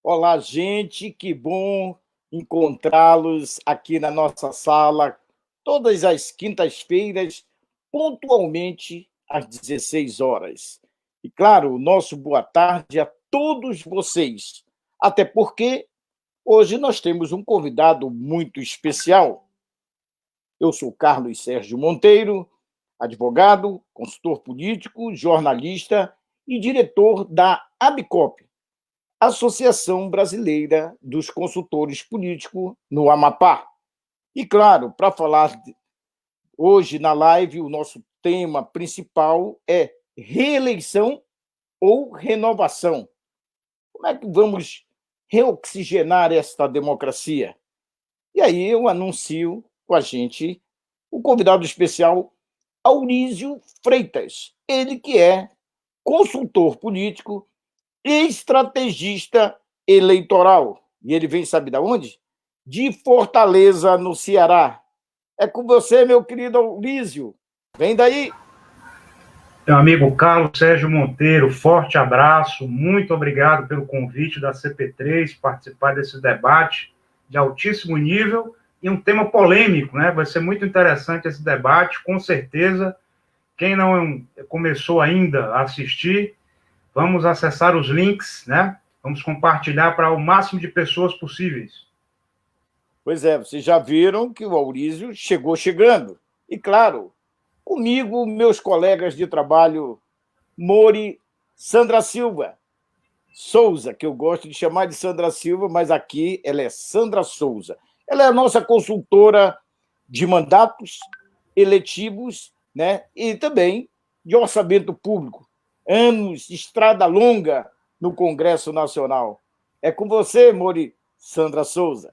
Olá, gente, que bom encontrá-los aqui na nossa sala, todas as quintas-feiras, pontualmente às 16 horas. E, claro, o nosso boa tarde a todos vocês, até porque hoje nós temos um convidado muito especial. Eu sou Carlos Sérgio Monteiro, advogado, consultor político, jornalista e diretor da ABCOP, Associação Brasileira dos Consultores Políticos no Amapá. E, claro, para falar hoje na live, o nosso tema principal é reeleição ou renovação. Como é que vamos reoxigenar esta democracia? E aí eu anuncio com a gente o convidado especial, Aurísio Freitas, ele que é consultor político e estrategista eleitoral. E ele vem, sabe de onde? De Fortaleza, no Ceará. É com você, meu querido Aurísio. Vem daí. Meu amigo Carlos Sérgio Monteiro, forte abraço, muito obrigado pelo convite da CP3, participar desse debate de altíssimo nível e um tema polêmico, né? Vai ser muito interessante esse debate, com certeza. Quem não começou ainda a assistir, vamos acessar os links, né? Vamos compartilhar para o máximo de pessoas possíveis. Pois é, vocês já viram que o Aurísio chegou chegando. E, claro, comigo, meus colegas de trabalho, Mori, Sandra Silva, Souza, que eu gosto de chamar de Sandra Silva, mas aqui ela é Sandra Souza. Ela é a nossa consultora de mandatos eletivos, né? E também de orçamento público. Anos, estrada longa no Congresso Nacional. É com você, Mori, Sandra Souza.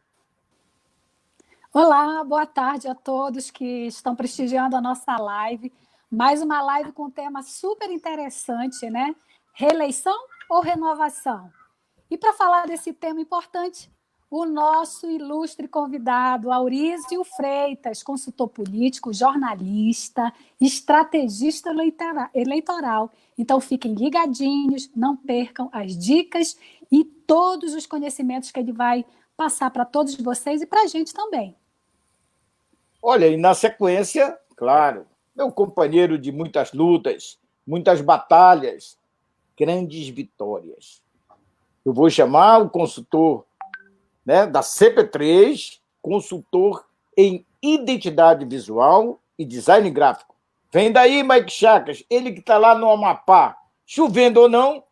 Olá, boa tarde a todos que estão prestigiando a nossa live. Mais uma live com um tema super interessante, né? Reeleição ou renovação? E para falar desse tema importante, o nosso ilustre convidado, Aurísio Freitas, consultor político, jornalista, estrategista eleitoral. Então, fiquem ligadinhos, não percam as dicas e todos os conhecimentos que ele vai passar para todos vocês e para a gente também. Olha, e na sequência, claro, meu companheiro de muitas lutas, muitas batalhas, grandes vitórias. Eu vou chamar o consultor, né, da CP3, consultor em identidade visual e design gráfico. Vem daí, Mike Chacas, ele que está lá no Amapá, chovendo ou não,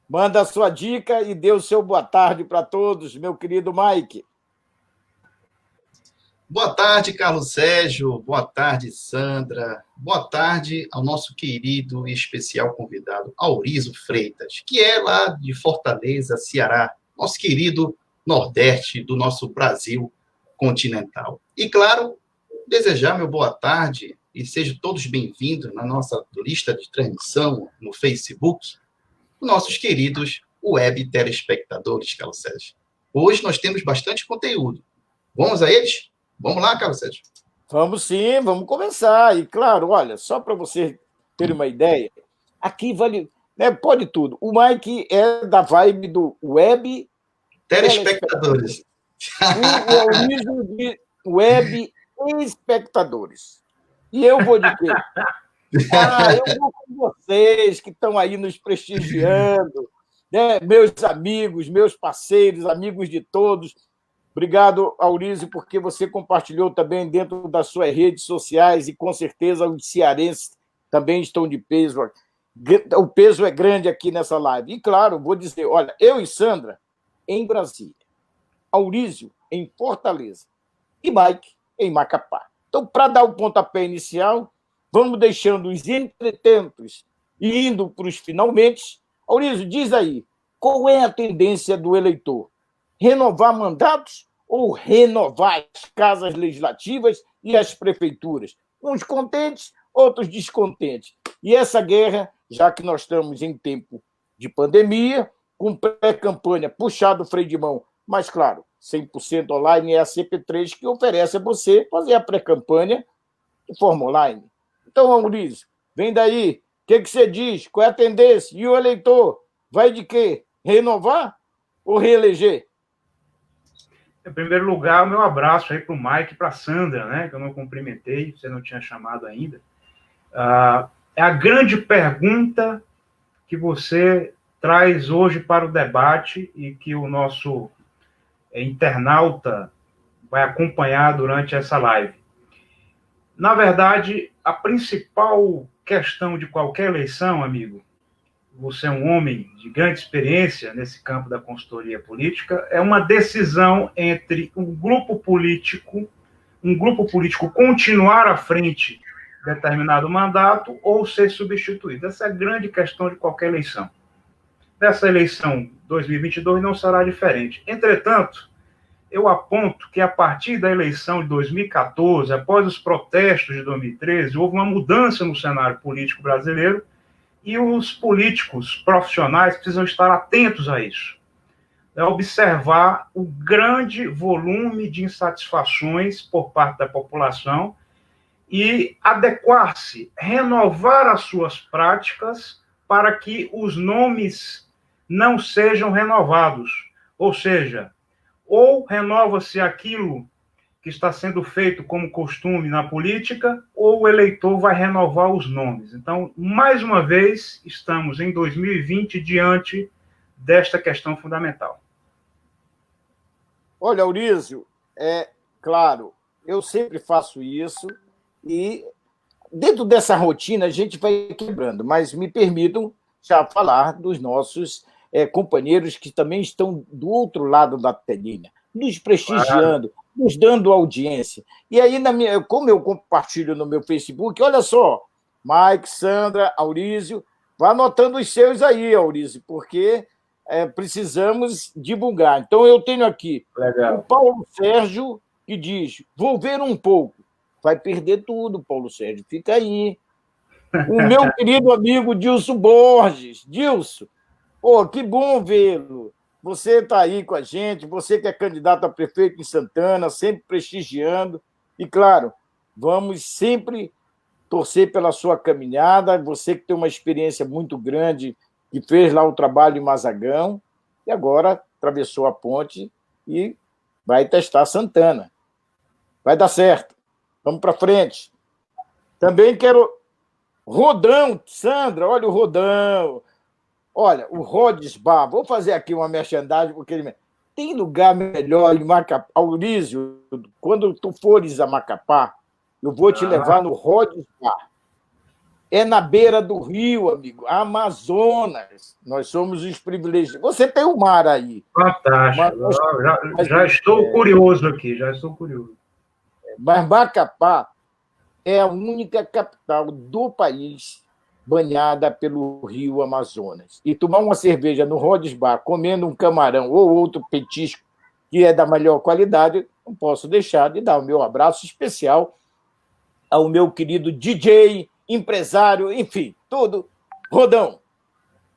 manda a sua dica e dê o seu boa tarde para todos, meu querido Mike. Boa tarde, Carlos Sérgio. Boa tarde, Sandra. Boa tarde ao nosso querido e especial convidado, Aurísio Freitas, que é lá de Fortaleza, Ceará, nosso querido Nordeste do nosso Brasil continental. E, claro, desejar meu boa tarde e sejam todos bem-vindos na nossa lista de transmissão no Facebook, nossos queridos web telespectadores, Carlos Sérgio. Hoje nós temos bastante conteúdo. Vamos a eles? Vamos lá, Carlos Sérgio. Vamos sim, vamos começar. E, claro, olha, só para você ter uma ideia, aqui vale, né, pode tudo. O Mike é da vibe do web telespectadores. O Aurísio de web espectadores. E eu vou de quê? Eu vou com vocês que estão aí nos prestigiando, né? Meus amigos, meus parceiros, amigos de todos. Obrigado, Aurísio, porque você compartilhou também dentro das suas redes sociais e, com certeza, os cearenses também estão de peso. O peso é grande aqui nessa live. E, claro, vou dizer, olha, eu e Sandra, em Brasília, Aurísio, em Fortaleza, e Mike, em Macapá. Então, para dar o pontapé inicial, vamos deixando os entretentos e indo para os finalmente. Aurísio, diz aí, qual é a tendência do eleitor? Renovar mandatos ou renovar as casas legislativas e as prefeituras? Uns contentes, outros descontentes. E essa guerra, já que nós estamos em tempo de pandemia, com pré-campanha puxado o freio de mão, mas, claro, 100% online é a CP3 que oferece a você fazer a pré-campanha de forma online. Então, Maurício, vem daí. O que você diz? Qual é a tendência? E o eleitor vai de quê? Renovar ou reeleger? Em primeiro lugar, o meu abraço aí para o Mike e para a Sandra, né, que eu não cumprimentei, você não tinha chamado ainda. É a grande pergunta que você traz hoje para o debate e que o nosso internauta vai acompanhar durante essa live. Na verdade, a principal questão de qualquer eleição, amigo, você é um homem de grande experiência nesse campo da consultoria política, é uma decisão entre um grupo político continuar à frente de determinado mandato ou ser substituído. Essa é a grande questão de qualquer eleição. Dessa eleição 2022 não será diferente. Entretanto, eu aponto que a partir da eleição de 2014, após os protestos de 2013, houve uma mudança no cenário político brasileiro e os políticos profissionais precisam estar atentos a isso. É observar o grande volume de insatisfações por parte da população e adequar-se, renovar as suas práticas para que os nomes não sejam renovados. Ou seja, ou renova-se aquilo que está sendo feito como costume na política, ou o eleitor vai renovar os nomes. Então, mais uma vez, estamos em 2020 diante desta questão fundamental. Olha, Aurísio, claro, eu sempre faço isso e dentro dessa rotina a gente vai quebrando, mas me permitam já falar dos nossos companheiros que também estão do outro lado da telinha, nos prestigiando, nos dando audiência. E aí, como eu compartilho no meu Facebook, olha só, Mike, Sandra, Aurísio, vá anotando os seus aí, Aurísio, porque precisamos divulgar. Então, eu tenho aqui o Paulo Sérgio, que diz, vou ver um pouco. Vai perder tudo, Paulo Sérgio, fica aí. O meu querido amigo Dilson Borges. Dilson, que bom vê-lo. Você está aí com a gente, você que é candidato a prefeito em Santana, sempre prestigiando. E, claro, vamos sempre torcer pela sua caminhada. Você que tem uma experiência muito grande, que fez lá o trabalho em Mazagão, e agora atravessou a ponte e vai testar Santana. Vai dar certo. Vamos para frente. Também quero... Rodão, Sandra, olha o Rodão. Olha, o Rhodes Bar, vou fazer aqui uma merchandising, porque ele... Tem lugar melhor em Macapá. Aurísio, quando tu fores a Macapá, eu vou te levar no Rhodes Bar. É na beira do rio, amigo, Amazonas. Nós somos os privilegiados. Você tem o mar aí. Fantástico. Já estou curioso aqui, já estou curioso. Mas Macapá é a única capital do país banhada pelo rio Amazonas. E tomar uma cerveja no Rhodes Bar, comendo um camarão ou outro petisco que é da melhor qualidade, não posso deixar de dar o meu abraço especial ao meu querido DJ, empresário, enfim, tudo. Rodão.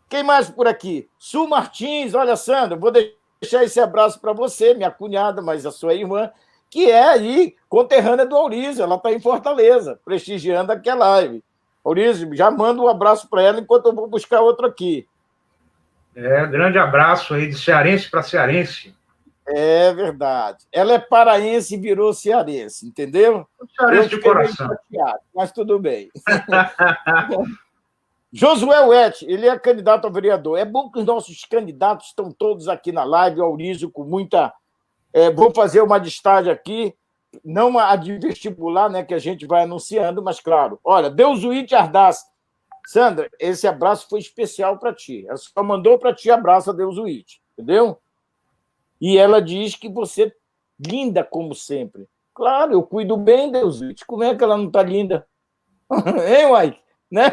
Quem mais por aqui? Su Martins, olha, Sandra, vou deixar esse abraço para você, minha cunhada, mas a sua irmã, que é aí conterrânea do Aurísio, ela está em Fortaleza, prestigiando aqui a live. Aurísio, já manda um abraço para ela enquanto eu vou buscar outro aqui. Grande abraço aí de cearense para cearense. É verdade. Ela é paraense e virou cearense, entendeu? Cearense de coração. Chateado, mas tudo bem. Josué Wett, ele é candidato a vereador. É bom que os nossos candidatos estão todos aqui na live, Aurísio, com muita... vou fazer uma listagem aqui, não a de vestibular, né, que a gente vai anunciando, mas claro. Olha, Deusuíte Ardaz. Sandra, esse abraço foi especial para ti. Ela só mandou para ti abraço a Deusuíte, entendeu? E ela diz que você é linda como sempre. Claro, eu cuido bem, Deusuíte. Como é que ela não está linda? Hein, Mike? Né?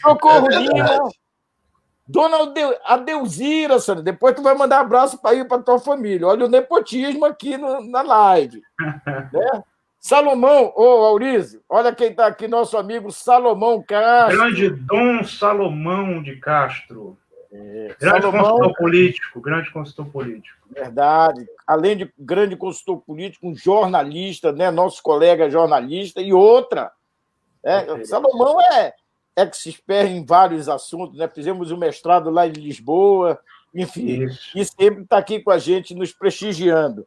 Socorro Lima. Dona Adeuzira, Sandra, depois tu vai mandar abraço para ir para tua família. Olha o nepotismo aqui na live. Né? Salomão, Aurísio, olha quem está aqui, nosso amigo Salomão Castro. Grande Dom Salomão de Castro. Grande consultor político. Verdade. Além de grande consultor político, um jornalista, né? Nosso colega jornalista, e outra. Salomão expert em vários assuntos, né? Fizemos um mestrado lá em Lisboa, enfim, e sempre está aqui com a gente, nos prestigiando.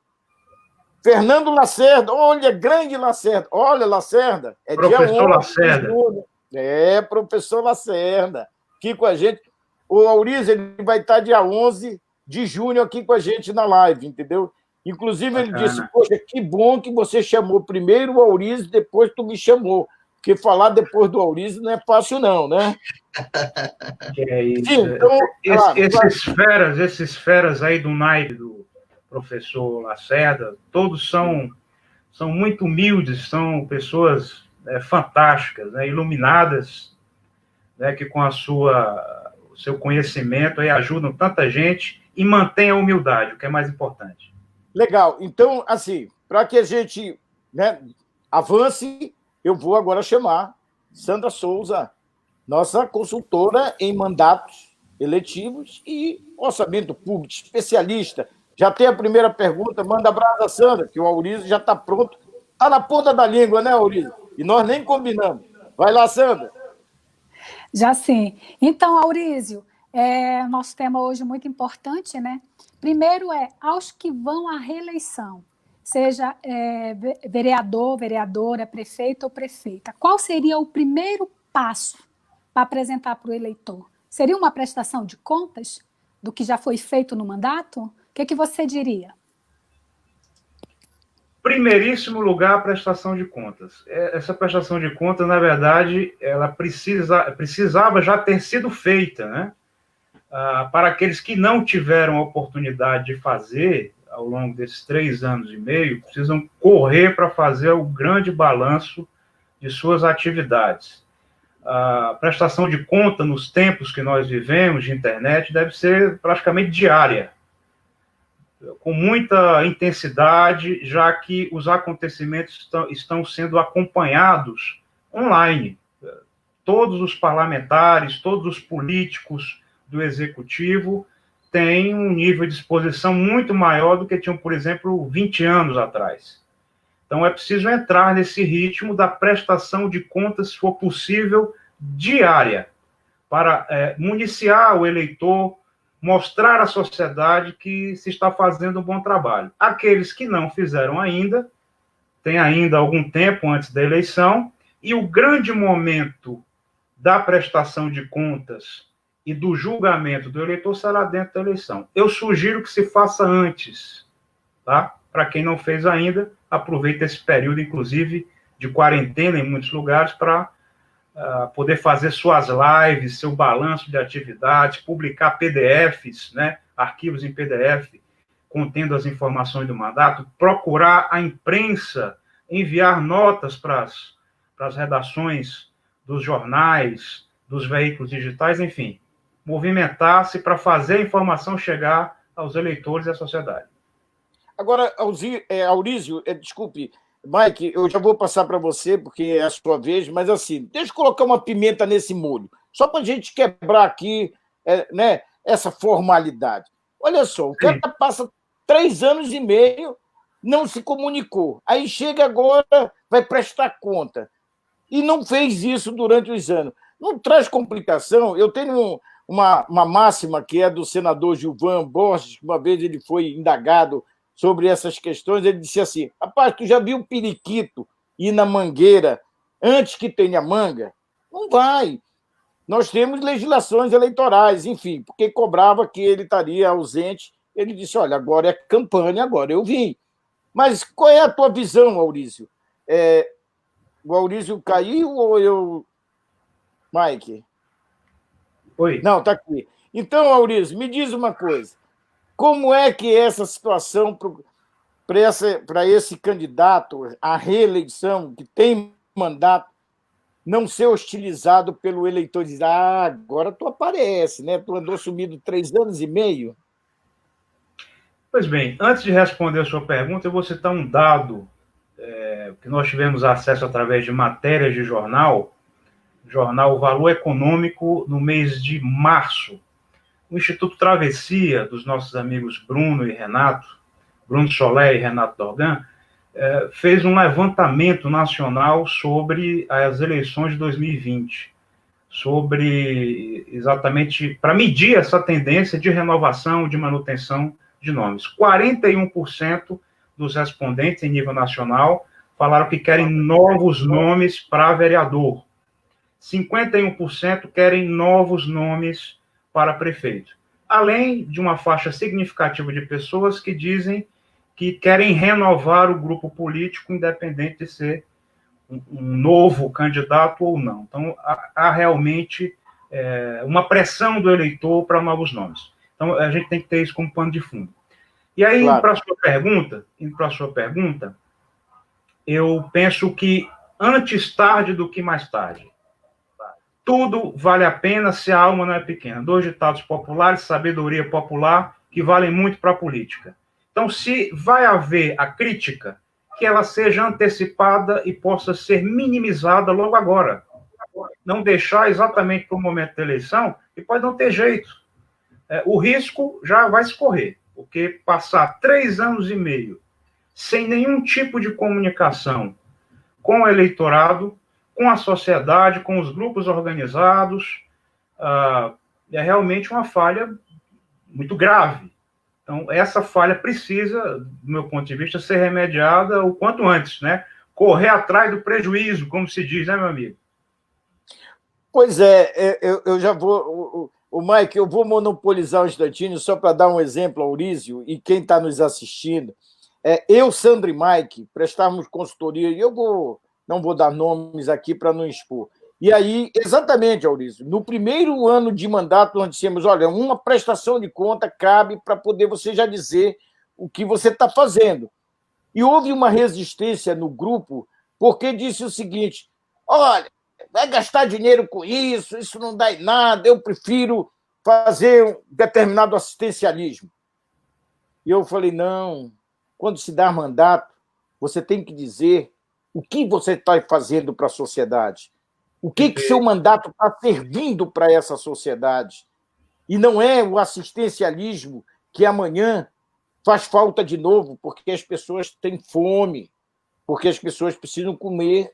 Fernando Lacerda, olha, grande Lacerda. Olha, Lacerda, é professor dia 11 Lacerda. de junho. É, professor Lacerda, aqui com a gente. O Aurizo, ele vai estar dia 11 de junho aqui com a gente na live, entendeu? Inclusive, ele disse, poxa, que bom que você chamou primeiro o Aurizo, depois tu me chamou. Porque falar depois do Aurizo não é fácil, não, né? É isso. Sim, então, esses feras aí do naipe do professor Lacerda, todos são muito humildes, são pessoas fantásticas, né, iluminadas, né, que com o seu conhecimento aí ajudam tanta gente e mantém a humildade, o que é mais importante. Legal. Então, assim, para que a gente, né, avance, eu vou agora chamar Sandra Souza, nossa consultora em mandatos eletivos e orçamento público, especialista. Já tem a primeira pergunta, manda brasa, Sandra, que o Aurizo já está pronto. Está na ponta da língua, né, Aurizo? E nós nem combinamos. Vai lá, Sandra. Já sim. Então, Aurísio, nosso tema hoje é muito importante, né? Primeiro aos que vão à reeleição, seja vereador, vereadora, prefeito ou prefeita. Qual seria o primeiro passo para apresentar para o eleitor? Seria uma prestação de contas do que já foi feito no mandato? O que você diria? Primeiríssimo lugar, a prestação de contas. Essa prestação de contas, na verdade, ela precisava já ter sido feita, né? Para aqueles que não tiveram a oportunidade de fazer ao longo desses 3 anos e meio, precisam correr para fazer o grande balanço de suas atividades. A prestação de conta nos tempos que nós vivemos de internet deve ser praticamente diária, com muita intensidade, já que os acontecimentos estão sendo acompanhados online. Todos os parlamentares, todos os políticos do executivo têm um nível de exposição muito maior do que tinham, por exemplo, 20 anos atrás. Então, é preciso entrar nesse ritmo da prestação de contas, se for possível, diária, para municiar o eleitor, mostrar à sociedade que se está fazendo um bom trabalho. Aqueles que não fizeram ainda, tem ainda algum tempo antes da eleição, e o grande momento da prestação de contas e do julgamento do eleitor será dentro da eleição. Eu sugiro que se faça antes, tá? Para quem não fez ainda, aproveita esse período, inclusive, de quarentena em muitos lugares, para poder fazer suas lives, seu balanço de atividades, publicar PDFs, né, arquivos em PDF, contendo as informações do mandato, procurar a imprensa, enviar notas para as redações dos jornais, dos veículos digitais, enfim, movimentar-se para fazer a informação chegar aos eleitores e à sociedade. Agora, Aurísio, desculpe, Mike, eu já vou passar para você, porque é a sua vez, mas assim, deixa eu colocar uma pimenta nesse molho, só para a gente quebrar aqui né, essa formalidade. Olha só, o cara passa 3 anos e meio, não se comunicou, aí chega agora, vai prestar conta, e não fez isso durante os anos. Não traz complicação? Eu tenho uma máxima que é do senador Gilvan Borges, que uma vez ele foi indagado sobre essas questões, ele disse assim, rapaz, tu já viu o periquito ir na mangueira antes que tenha manga? Não vai. Nós temos legislações eleitorais, enfim, porque cobrava que ele estaria ausente. Ele disse, olha, agora é campanha, agora eu vim. Mas qual é a tua visão, Aurísio? O Aurísio caiu ou eu... Mike? Oi. Não, está aqui. Então, Aurísio, me diz uma coisa. Como é que é essa situação para esse candidato à reeleição, que tem mandato, não ser hostilizado pelo eleitor? Diz, agora tu aparece, né? Tu andou sumido 3 anos e meio. Pois bem, antes de responder a sua pergunta, eu vou citar um dado que nós tivemos acesso através de matérias de jornal Valor Econômico, no mês de março. O Instituto Travessia, dos nossos amigos Bruno e Renato, Bruno Solé e Renato Dorgan, fez um levantamento nacional sobre as eleições de 2020, sobre exatamente para medir essa tendência de renovação, de manutenção de nomes. 41% dos respondentes em nível nacional falaram que querem novos nomes para vereador. 51% querem novos nomes para prefeito. Além de uma faixa significativa de pessoas que dizem que querem renovar o grupo político, independente de ser um novo candidato ou não. Então, há realmente uma pressão do eleitor para novos nomes. Então, a gente tem que ter isso como pano de fundo. E aí, claro, indo para a sua pergunta, eu penso que antes tarde do que mais tarde. Tudo vale a pena se a alma não é pequena. 2 ditados populares, sabedoria popular, que valem muito para a política. Então, se vai haver a crítica, que ela seja antecipada e possa ser minimizada logo agora. Não deixar exatamente para o momento da eleição, e pode não ter jeito. O risco já vai se correr, porque passar 3 anos e meio sem nenhum tipo de comunicação com o eleitorado, com a sociedade, com os grupos organizados, é realmente uma falha muito grave. Então, essa falha precisa, do meu ponto de vista, ser remediada o quanto antes, né? Correr atrás do prejuízo, como se diz, né, meu amigo? Pois é, eu já vou... O Mike, eu vou monopolizar um instantinho só para dar um exemplo, Aurísio, e quem está nos assistindo. Eu, Sandra e Mike, prestarmos consultoria, e não vou dar nomes aqui para não expor. E aí, exatamente, Aurísio, no primeiro ano de mandato, nós dissemos, olha, uma prestação de conta cabe para poder você já dizer o que você está fazendo. E houve uma resistência no grupo, porque disse o seguinte, olha, vai gastar dinheiro com isso, isso não dá em nada, eu prefiro fazer um determinado assistencialismo. E eu falei, não, quando se dá mandato, você tem que dizer o que você está fazendo para a sociedade. O que seu mandato está servindo para essa sociedade? E não é o assistencialismo que amanhã faz falta de novo, porque as pessoas têm fome, porque as pessoas precisam comer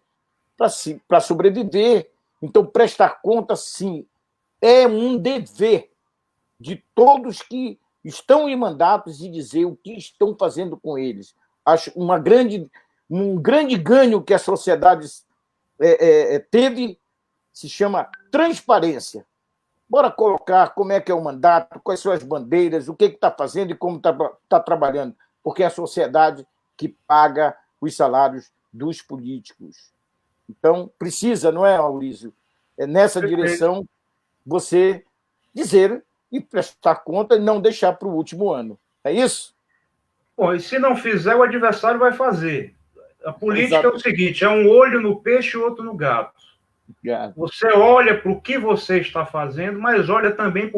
para sobreviver. Então, prestar conta, sim, é um dever de todos que estão em mandatos e dizer o que estão fazendo com eles. Acho um grande ganho que a sociedade teve, se chama transparência. Bora colocar como é que é o mandato, quais são as bandeiras, o que está fazendo e como está trabalhando, porque é a sociedade que paga os salários dos políticos. Então, precisa, não é, Aurísio? É nessa direção você dizer e prestar conta e não deixar para o último ano. É isso? Bom, e se não fizer, o adversário vai fazer. A política é o seguinte, é um olho no peixe e outro no gato. Você olha para o que você está fazendo, mas olha também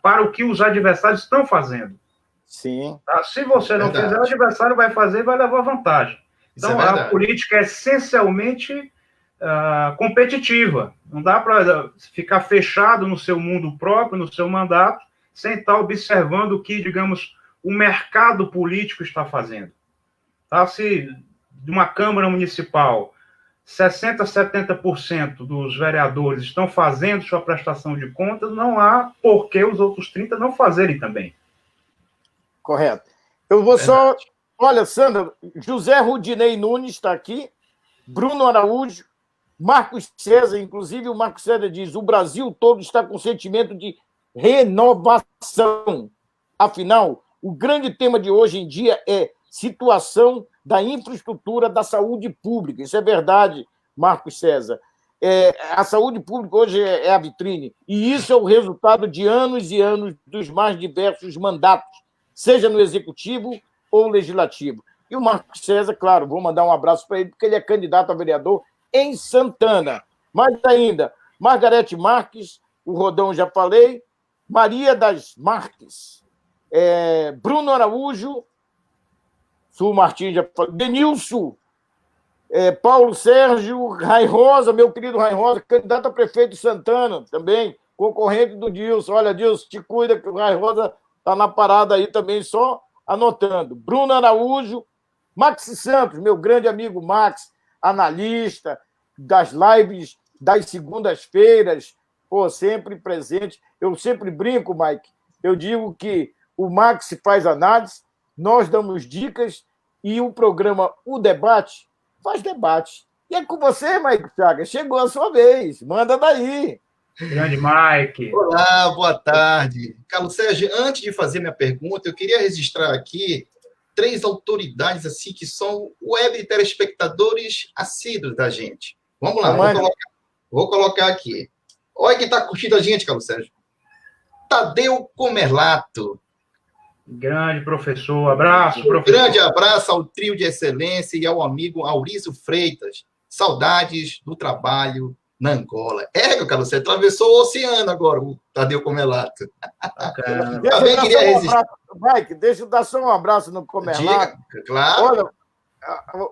para o que os adversários estão fazendo. Sim. Tá? Se você não fizer, o adversário vai fazer e vai levar vantagem. Então, a política é essencialmente competitiva. Não dá para ficar fechado no seu mundo próprio, no seu mandato, sem estar observando o que, digamos, o mercado político está fazendo. Tá? Se de uma Câmara Municipal 60%, 70% dos vereadores estão fazendo sua prestação de contas, não há por que os outros 30% não fazerem também. Correto. Eu vou só... Olha, Sandra, José Rudinei Nunes está aqui, Bruno Araújo, Marcos César, inclusive o Marcos César diz, o Brasil todo está com sentimento de renovação. Afinal, o grande tema de hoje em dia é situação da infraestrutura da saúde pública. Isso é verdade, Marcos César. A saúde pública hoje é a vitrine, e isso é o resultado de anos e anos dos mais diversos mandatos, seja no executivo ou legislativo. E o Marcos César, claro, vou mandar um abraço para ele, porque ele é candidato a vereador em Santana. Mais ainda, Margarete Marques, o Rodão já falei, Maria das Marques, Bruno Araújo, Sul Martins já falei, Denilson, Paulo Sérgio, Rai Rosa, meu querido Rai Rosa, candidato a prefeito de Santana também, concorrente do Dilson. Olha, Dilson, te cuida que o Rai Rosa está na parada aí também, só anotando. Bruno Araújo, Max Santos, meu grande amigo Max, analista das lives das segundas-feiras, pô, sempre presente. Eu sempre brinco, Mike, eu digo que o Max faz análise, nós damos dicas e o programa O Debate faz debate. E é com você, Mike Chagas. Chegou a sua vez. Manda daí. Grande Mike. Olá, boa tarde. Carlos Sérgio, antes de fazer minha pergunta, eu queria registrar aqui 3 autoridades assim que são web telespectadores assíduos da gente. Vamos lá, vou colocar aqui. Olha quem está curtindo a gente, Carlos Sérgio. Tadeu Comerlato. Grande professor, abraço, professor. Grande abraço ao trio de excelência e ao amigo Aurício Freitas. Saudades do trabalho na Angola. Carlos, você atravessou o oceano agora, o Tadeu Comelato. Mike, deixa eu dar só um abraço no Comelato. Diga, claro. Olha,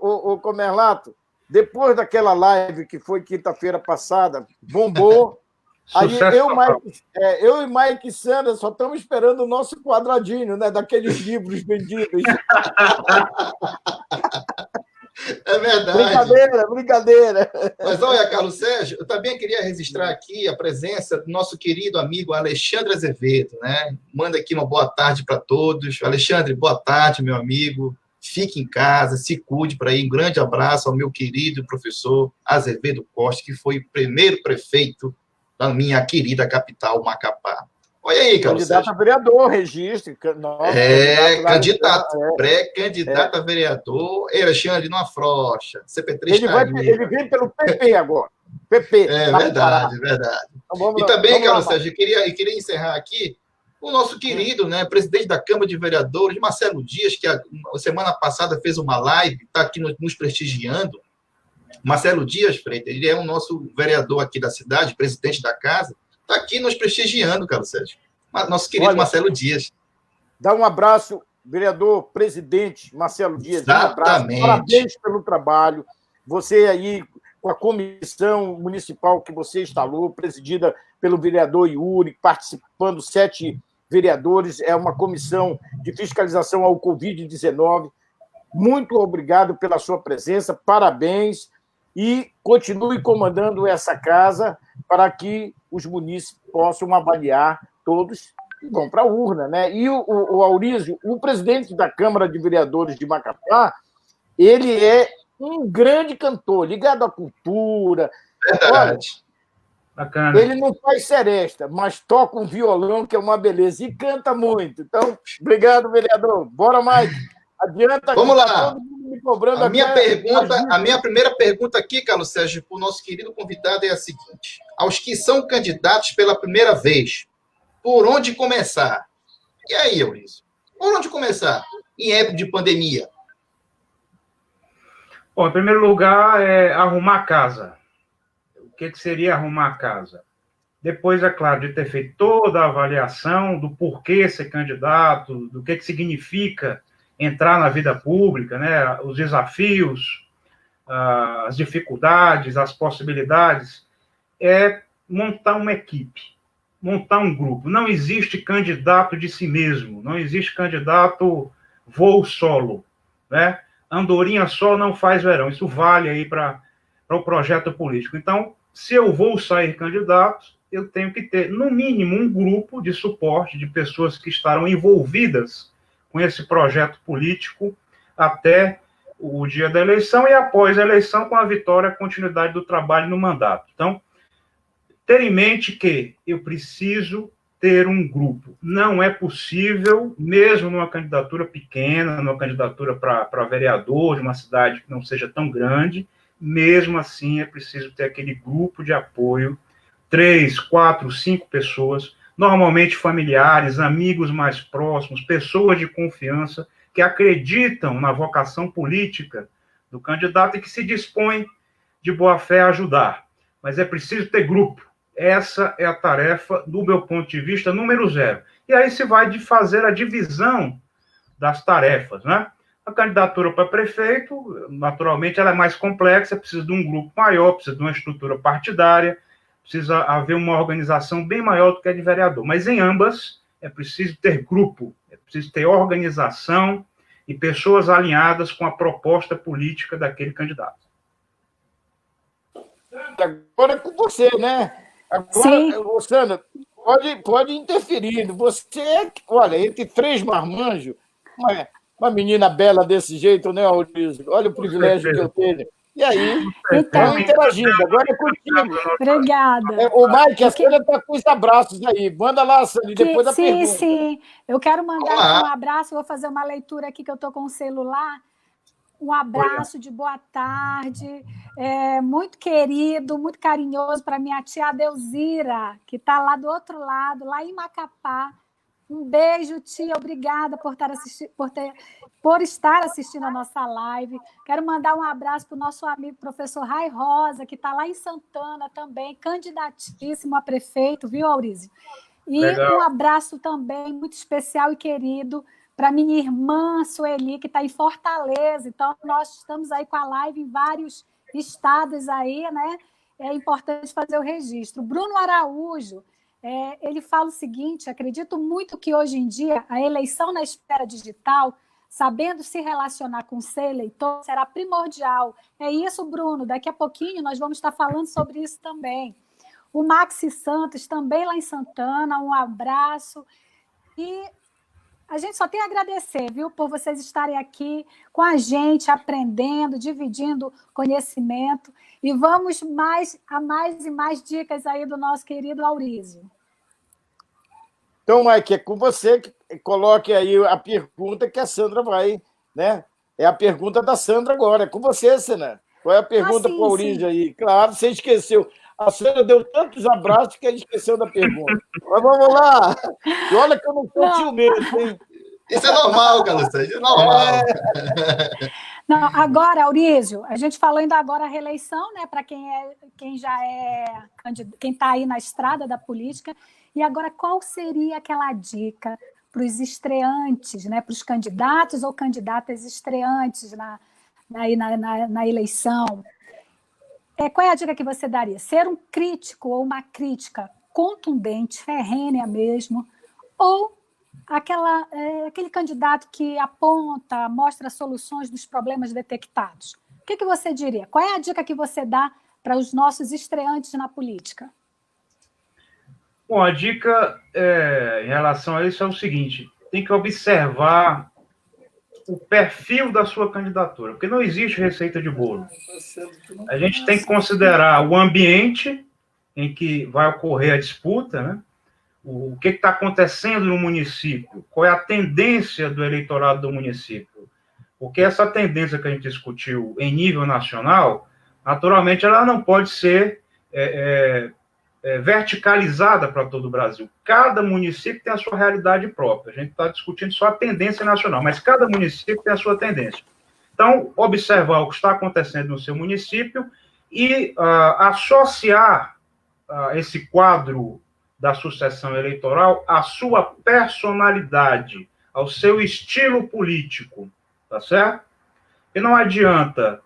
o Comelato, depois daquela live que foi quinta-feira passada, bombou. Aí eu e Mike e Sandra só estamos esperando o nosso quadradinho, né? Daqueles livros vendidos. É verdade. Brincadeira. Mas olha, Carlos Sérgio, eu também queria registrar aqui a presença do nosso querido amigo Alexandre Azevedo, né? Manda aqui uma boa tarde para todos. Alexandre, boa tarde, meu amigo. Fique em casa, se cuide para ir. Um grande abraço ao meu querido professor Azevedo Costa, que foi o primeiro prefeito da minha querida capital, Macapá. Olha aí, Carlos Candidato a vereador, registro. Pré-candidato a vereador. Alexandre, não afrouxa. CP3 ele vem pelo PP agora. PP. É verdade. Então, e também, Carlos Sérgio, eu queria encerrar aqui o nosso querido, né, presidente da Câmara de Vereadores, Marcelo Dias, que a semana passada fez uma live, está aqui nos prestigiando. Marcelo Dias, Freitas, ele é o nosso vereador aqui da cidade, presidente da casa, está aqui nos prestigiando, Carlos Sérgio. Nosso querido Marcelo Dias. Dá um abraço, vereador, presidente Marcelo Dias. Exatamente. Um abraço, parabéns pelo trabalho. Você aí, com a comissão municipal que você instalou, presidida pelo vereador Yuri, participando 7 vereadores, é uma comissão de fiscalização ao Covid-19. Muito obrigado pela sua presença, parabéns. E continue comandando essa casa para que os munícipes possam avaliar todos e vão para a urna, né? E o Aurísio, o presidente da Câmara de Vereadores de Macapá, ele é um grande cantor, ligado à cultura. Verdade. Olha, bacana. Ele não faz seresta, mas toca um violão, que é uma beleza, e canta muito. Então, obrigado, vereador. Bora mais. Adianta. Vamos lá. Todo mundo me cobrando a minha primeira pergunta aqui, Carlos Sérgio, para o nosso querido convidado é a seguinte. Aos que são candidatos pela primeira vez, por onde começar? E aí, Eurício? Por onde começar? Em época de pandemia. Bom, em primeiro lugar, é arrumar a casa. O que seria arrumar a casa? Depois, é claro, de ter feito toda a avaliação do porquê ser candidato, do que significa entrar na vida pública, né? Os desafios, as dificuldades, as possibilidades, é montar uma equipe, montar um grupo. Não existe candidato de si mesmo, não existe candidato voo solo, né? Andorinha só não faz verão. Isso vale aí para o projeto político. Então, se eu vou sair candidato, eu tenho que ter, no mínimo, um grupo de suporte de pessoas que estarão envolvidas com esse projeto político até o dia da eleição e após a eleição, com a vitória, a continuidade do trabalho no mandato. Então, ter em mente que eu preciso ter um grupo. Não é possível, mesmo numa candidatura pequena, numa candidatura para vereador de uma cidade que não seja tão grande, mesmo assim é preciso ter aquele grupo de apoio, 3, 4, 5 pessoas, normalmente familiares, amigos mais próximos, pessoas de confiança, que acreditam na vocação política do candidato e que se dispõem de boa fé a ajudar. Mas é preciso ter grupo. Essa é a tarefa, do meu ponto de vista, número 0. E aí se vai de fazer a divisão das tarefas, né? A candidatura para prefeito, naturalmente, ela é mais complexa, precisa de um grupo maior, precisa de uma estrutura partidária, precisa haver uma organização bem maior do que a de vereador. Mas em ambas é preciso ter grupo, é preciso ter organização e pessoas alinhadas com a proposta política daquele candidato. Agora é com você, né? Sim. Agora, Sandra, pode interferir. Você, olha, entre três marmanjos, uma menina bela desse jeito, né, Aurísio? Olha o privilégio que eu tenho. E aí, Então, vamos interagindo. Agora é contigo. obrigada. O Mike, a Sandra está com os abraços aí. Manda lá, Sandra, e depois a Sim, pergunta. sim. Eu quero mandar Olá. aqui um abraço, vou fazer uma leitura aqui que eu estou com o celular. Um abraço de boa tarde, muito querido, muito carinhoso para minha tia Adeuzira, que está lá do outro lado, lá em Macapá. Um beijo, tia, obrigada por estar assistindo a nossa live. Quero mandar um abraço para o nosso amigo professor Rai Rosa, que está lá em Santana também, candidatíssimo a prefeito, viu, Aurísio? E Legal. um abraço também muito especial e querido para minha irmã Sueli, que está em Fortaleza. Então, nós estamos aí com a live em vários estados aí, né? É importante fazer o registro. Bruno Araújo, ele fala o seguinte: acredito muito que hoje em dia a eleição na esfera digital, sabendo se relacionar com ser eleitor, será primordial. É isso, Bruno. Daqui a pouquinho nós vamos estar falando sobre isso também. O Maxi Santos, também lá em Santana, um abraço. E a gente só tem a agradecer, viu, por vocês estarem aqui com a gente, aprendendo, dividindo conhecimento. E vamos a mais e mais dicas aí do nosso querido Aurísio. Então, Mike, é com você que coloque aí a pergunta que a Sandra vai, né? É a pergunta da Sandra agora. É com você, Sandra. Qual é a pergunta para o Aurísio aí? Claro, você esqueceu. A Sandra deu tantos abraços que ela esqueceu da pergunta. Mas vamos lá. E olha que eu não sou ciumento, hein? Isso é normal, Carlos Sérgio, é normal. Não, agora, Aurísio, a gente falou ainda agora a reeleição, né, para quem está aí na estrada da política. E agora, qual seria aquela dica para os estreantes, né, para os candidatos ou candidatas estreantes na eleição? Qual é a dica que você daria? Ser um crítico ou uma crítica contundente, ferrenha mesmo, ou aquele candidato que aponta, mostra soluções dos problemas detectados? O que você diria? Qual é a dica que você dá para os nossos estreantes na política? Bom, a dica em relação a isso é o seguinte: tem que observar o perfil da sua candidatura, porque não existe receita de bolo. A gente tem que considerar o ambiente em que vai ocorrer a disputa, né? O que está acontecendo no município, qual é a tendência do eleitorado do município. Porque essa tendência que a gente discutiu em nível nacional, naturalmente, ela não pode ser verticalizada para todo o Brasil. Cada município tem a sua realidade própria. A gente está discutindo só a tendência nacional, mas cada município tem a sua tendência. Então, observar o que está acontecendo no seu município e associar esse quadro da sucessão eleitoral à sua personalidade, ao seu estilo político, tá certo? E não adianta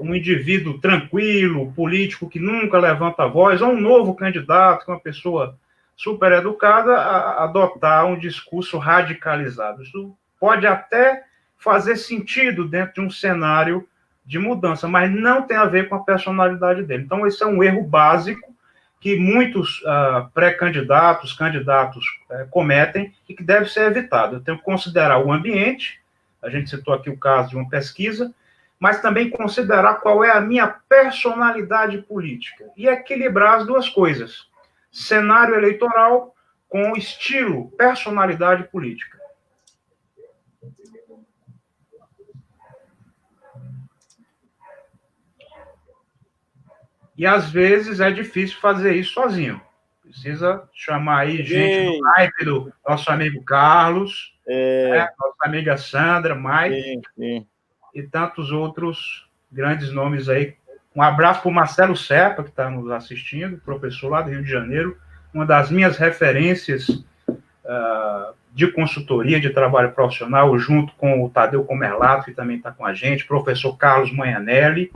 um indivíduo tranquilo, político, que nunca levanta a voz, ou um novo candidato, uma pessoa super educada, adotar um discurso radicalizado. Isso pode até fazer sentido dentro de um cenário de mudança, mas não tem a ver com a personalidade dele. Então, esse é um erro básico que muitos pré-candidatos, candidatos cometem e que deve ser evitado. Eu tenho que considerar o ambiente, a gente citou aqui o caso de uma pesquisa, mas também considerar qual é a minha personalidade política e equilibrar as duas coisas, cenário eleitoral com estilo, personalidade política. E, às vezes, é difícil fazer isso sozinho. Precisa chamar aí gente do naipe do nosso amigo Carlos, nossa amiga Sandra, Mike, e tantos outros grandes nomes aí. Um abraço para o Marcelo Serpa, que está nos assistindo, professor lá do Rio de Janeiro, uma das minhas referências de consultoria, de trabalho profissional, junto com o Tadeu Comerlato, que também está com a gente, professor Carlos Manhanelli.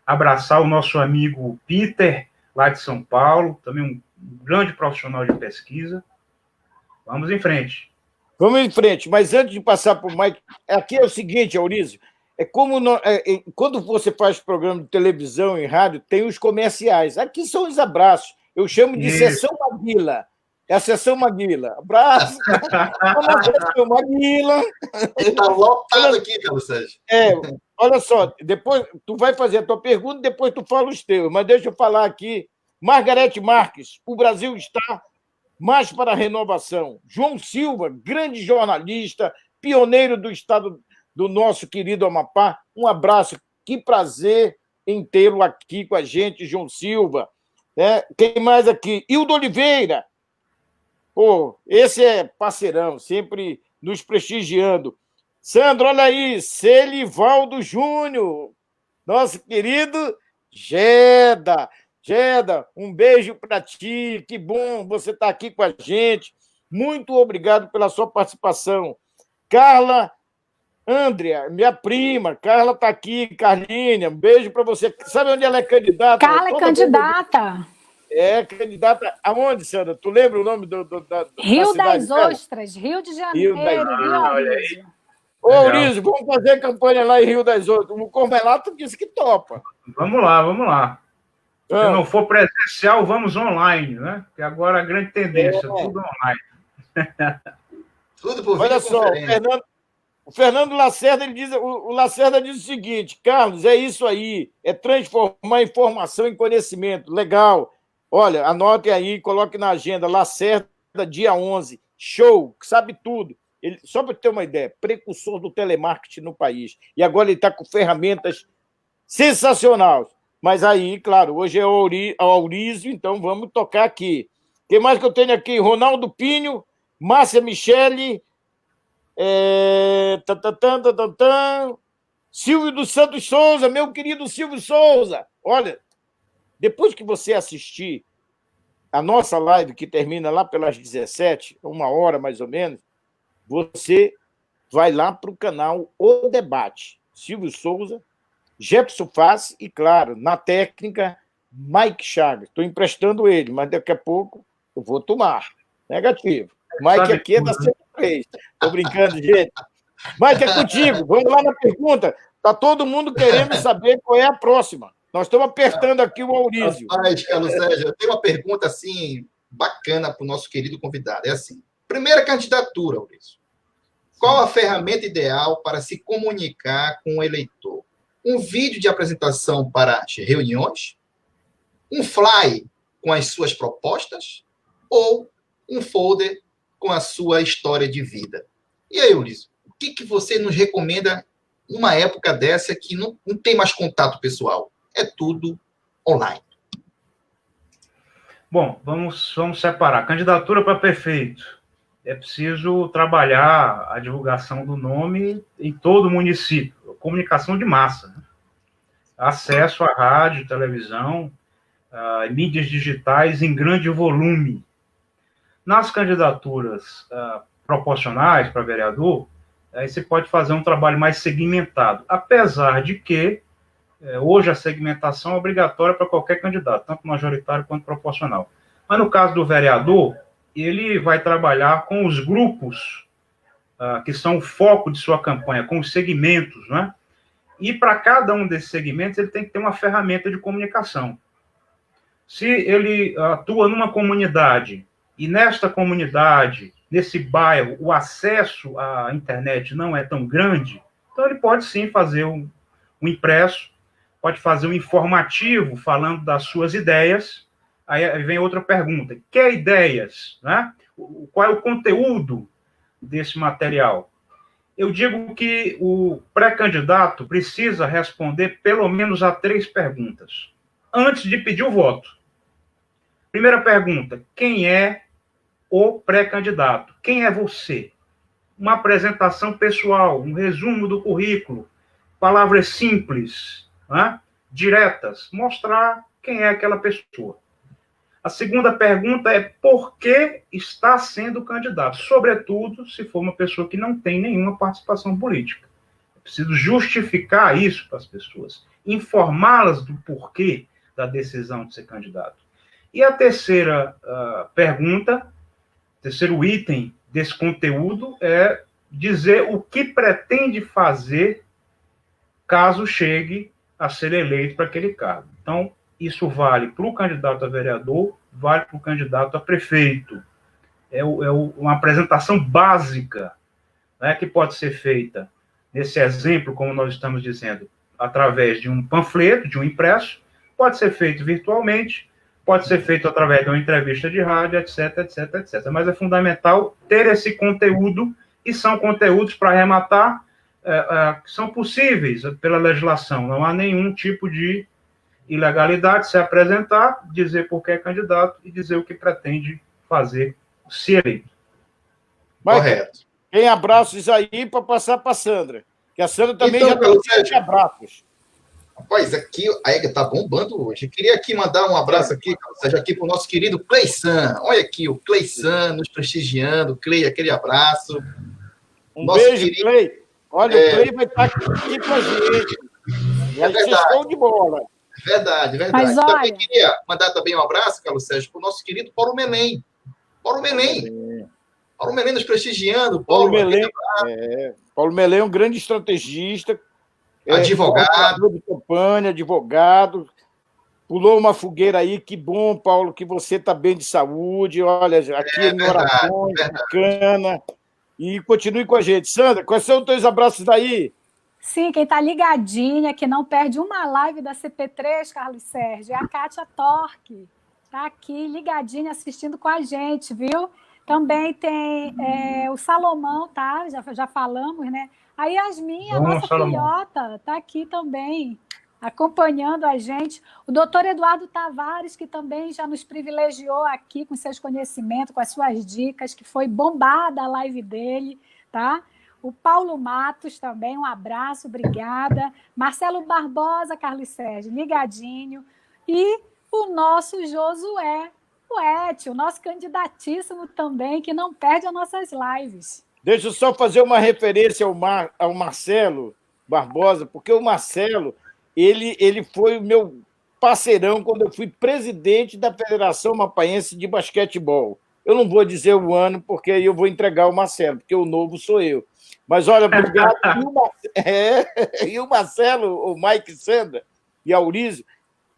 Abraçar o nosso amigo Peter, lá de São Paulo, também um grande profissional de pesquisa. Vamos em frente. Vamos em frente, mas antes de passar para o Mike, aqui é o seguinte, Aurísio, É como quando você faz programa de televisão e rádio, tem os comerciais. Aqui são os abraços. Eu chamo de sessão Maguila. É a sessão Maguila. Abraço. Vamos sessão Maguila. Está lotado aqui, Carlos Sérgio. Olha só, depois tu vai fazer a tua pergunta, depois tu fala os teus. Mas deixa eu falar aqui. Margarete Marques, o Brasil está mais para a renovação. João Silva, grande jornalista, pioneiro do estado do nosso querido Amapá. Um abraço, que prazer em tê-lo aqui com a gente, João Silva. Quem mais aqui? Hildo Oliveira. Pô, esse é parceirão, sempre nos prestigiando. Sandro, olha aí, Celivaldo Júnior, nosso querido Geda. Geda, um beijo para ti, que bom você estar aqui com a gente. Muito obrigado pela sua participação. Carla Andrea, minha prima, Carla está aqui, Carlinha, um beijo para você. Sabe onde ela é candidata? Carla é candidata. É candidata aonde, Sandra? Tu lembra o nome da Rio cidade das dela? Ostras, Rio de Janeiro, Rio Aurísio. Ô, Aurísio, vamos fazer campanha lá em Rio das Ostras. O Cormelato disse que topa. Vamos lá. Se não for presencial, vamos online, né? Porque agora a grande tendência, tudo online. Tudo por Olha só, o Fernando Lacerda, o Lacerda diz o seguinte: Carlos, é isso aí, é transformar informação em conhecimento. Legal. Olha, anote aí, coloque na agenda, Lacerda, dia 11, show, sabe tudo. Ele, só para ter uma ideia, precursor do telemarketing no país. E agora ele está com ferramentas sensacionais. Mas aí, claro, hoje é o Aurísio, então vamos tocar aqui. Quem mais que eu tenho aqui? Ronaldo Pinho, Márcia Michele, Silvio dos Santos Souza, meu querido Silvio Souza. Olha, depois que você assistir a nossa live, que termina lá pelas 17, 1 hora mais ou menos, você vai lá para o canal O Debate. Silvio Souza, Jefferson Fassi e, claro, na técnica, Mike Chagas. Estou emprestando ele, mas daqui a pouco eu vou tomar. Negativo. Mike aqui é da C3. Estou brincando, gente. Mike, é contigo. Vamos lá na pergunta. Está todo mundo querendo saber qual é a próxima. Nós estamos apertando aqui o Aurísio. Rapaz, Carlos Sérgio, eu tenho uma pergunta assim bacana para o nosso querido convidado. É assim: primeira candidatura, Aurísio. Qual a ferramenta ideal para se comunicar com o eleitor? Um vídeo de apresentação para as reuniões? Um flyer com as suas propostas? Ou um folder com a sua história de vida? E aí, Aurísio, o que você nos recomenda numa época dessa que não tem mais contato pessoal? É tudo online. Bom, vamos separar. Candidatura para prefeito. É preciso trabalhar a divulgação do nome em todo o município. Comunicação de massa. Né? Acesso à rádio, televisão, mídias digitais em grande volume. Nas candidaturas proporcionais para vereador, aí você pode fazer um trabalho mais segmentado. Apesar de que hoje a segmentação é obrigatória para qualquer candidato, tanto majoritário quanto proporcional. Mas no caso do vereador, ele vai trabalhar com os grupos que são o foco de sua campanha, com os segmentos, né? E para cada um desses segmentos, ele tem que ter uma ferramenta de comunicação. Se ele atua numa comunidade, e nesta comunidade, nesse bairro, o acesso à internet não é tão grande, então ele pode sim fazer um impresso, pode fazer um informativo falando das suas ideias. Aí vem outra pergunta: que ideias? Né? Qual é o conteúdo desse material? Eu digo que o pré-candidato precisa responder pelo menos a 3 perguntas antes de pedir o voto. Primeira pergunta: quem é o pré-candidato? Quem é você? Uma apresentação pessoal, um resumo do currículo, palavras simples, né? Diretas, mostrar quem é aquela pessoa. A segunda pergunta é por que está sendo candidato, sobretudo se for uma pessoa que não tem nenhuma participação política. É preciso justificar isso para as pessoas, informá-las do porquê da decisão de ser candidato. E a terceira pergunta, terceiro item desse conteúdo é dizer o que pretende fazer caso chegue a ser eleito para aquele cargo. Então, isso vale para o candidato a vereador, vale para o candidato a prefeito. É uma apresentação básica, né, que pode ser feita, nesse exemplo, como nós estamos dizendo, através de um panfleto, de um impresso, pode ser feito virtualmente, pode ser feito através de uma entrevista de rádio, etc, etc, etc. Mas é fundamental ter esse conteúdo, e são conteúdos, para arrematar, que são possíveis pela legislação. Não há nenhum tipo de ilegalidade se apresentar, dizer por que é candidato e dizer o que pretende fazer se eleito. Correto. Tem abraços aí para passar para a Sandra, que a Sandra também Então, já tem abraços. Rapaz, aqui a Ega tá bombando hoje. Eu queria aqui mandar um abraço aqui, seja aqui para o nosso querido Cleisan. Olha aqui, o Cleisan nos prestigiando. Clay, aquele abraço. Beijo, querido... Clay. Olha, o Clay vai estar aqui com a gente. Vai ser show de bola. Verdade. Mas, olha... Também queria mandar também um abraço, Carlos Sérgio, para o nosso querido Paulo Melém. Paulo Melém nos prestigiando. Paulo Melém é um grande estrategista. Advogado. De campanha, advogado. Pulou uma fogueira aí. Que bom, Paulo, que você está bem de saúde. Olha, aqui em orações, bacana. E continue com a gente. Sandra, quais são os teus abraços daí? Sim, quem está ligadinha, que não perde uma live da CP3, Carlos Sérgio, é a Kátia Torque. Está aqui ligadinha, assistindo com a gente, viu? Também tem o Salomão, tá? Já falamos, né? A Yasmin, a nossa filhota, está aqui também, acompanhando a gente. O doutor Eduardo Tavares, que também já nos privilegiou aqui com seus conhecimentos, com as suas dicas, que foi bombada a live dele, tá? O Paulo Matos também, um abraço, obrigada. Marcelo Barbosa, Carlos Sérgio, ligadinho. E o nosso Josué Poete, o nosso candidatíssimo também, que não perde as nossas lives. Deixa eu só fazer uma referência ao Marcelo Barbosa, porque o Marcelo, ele foi o meu parceirão quando eu fui presidente da Federação Mapaense de Basquetebol. Eu não vou dizer o ano, porque aí eu vou entregar o Marcelo, porque o novo sou eu. Mas, olha, obrigado. E o Marcelo, o Mike Sandra e a Aurizo,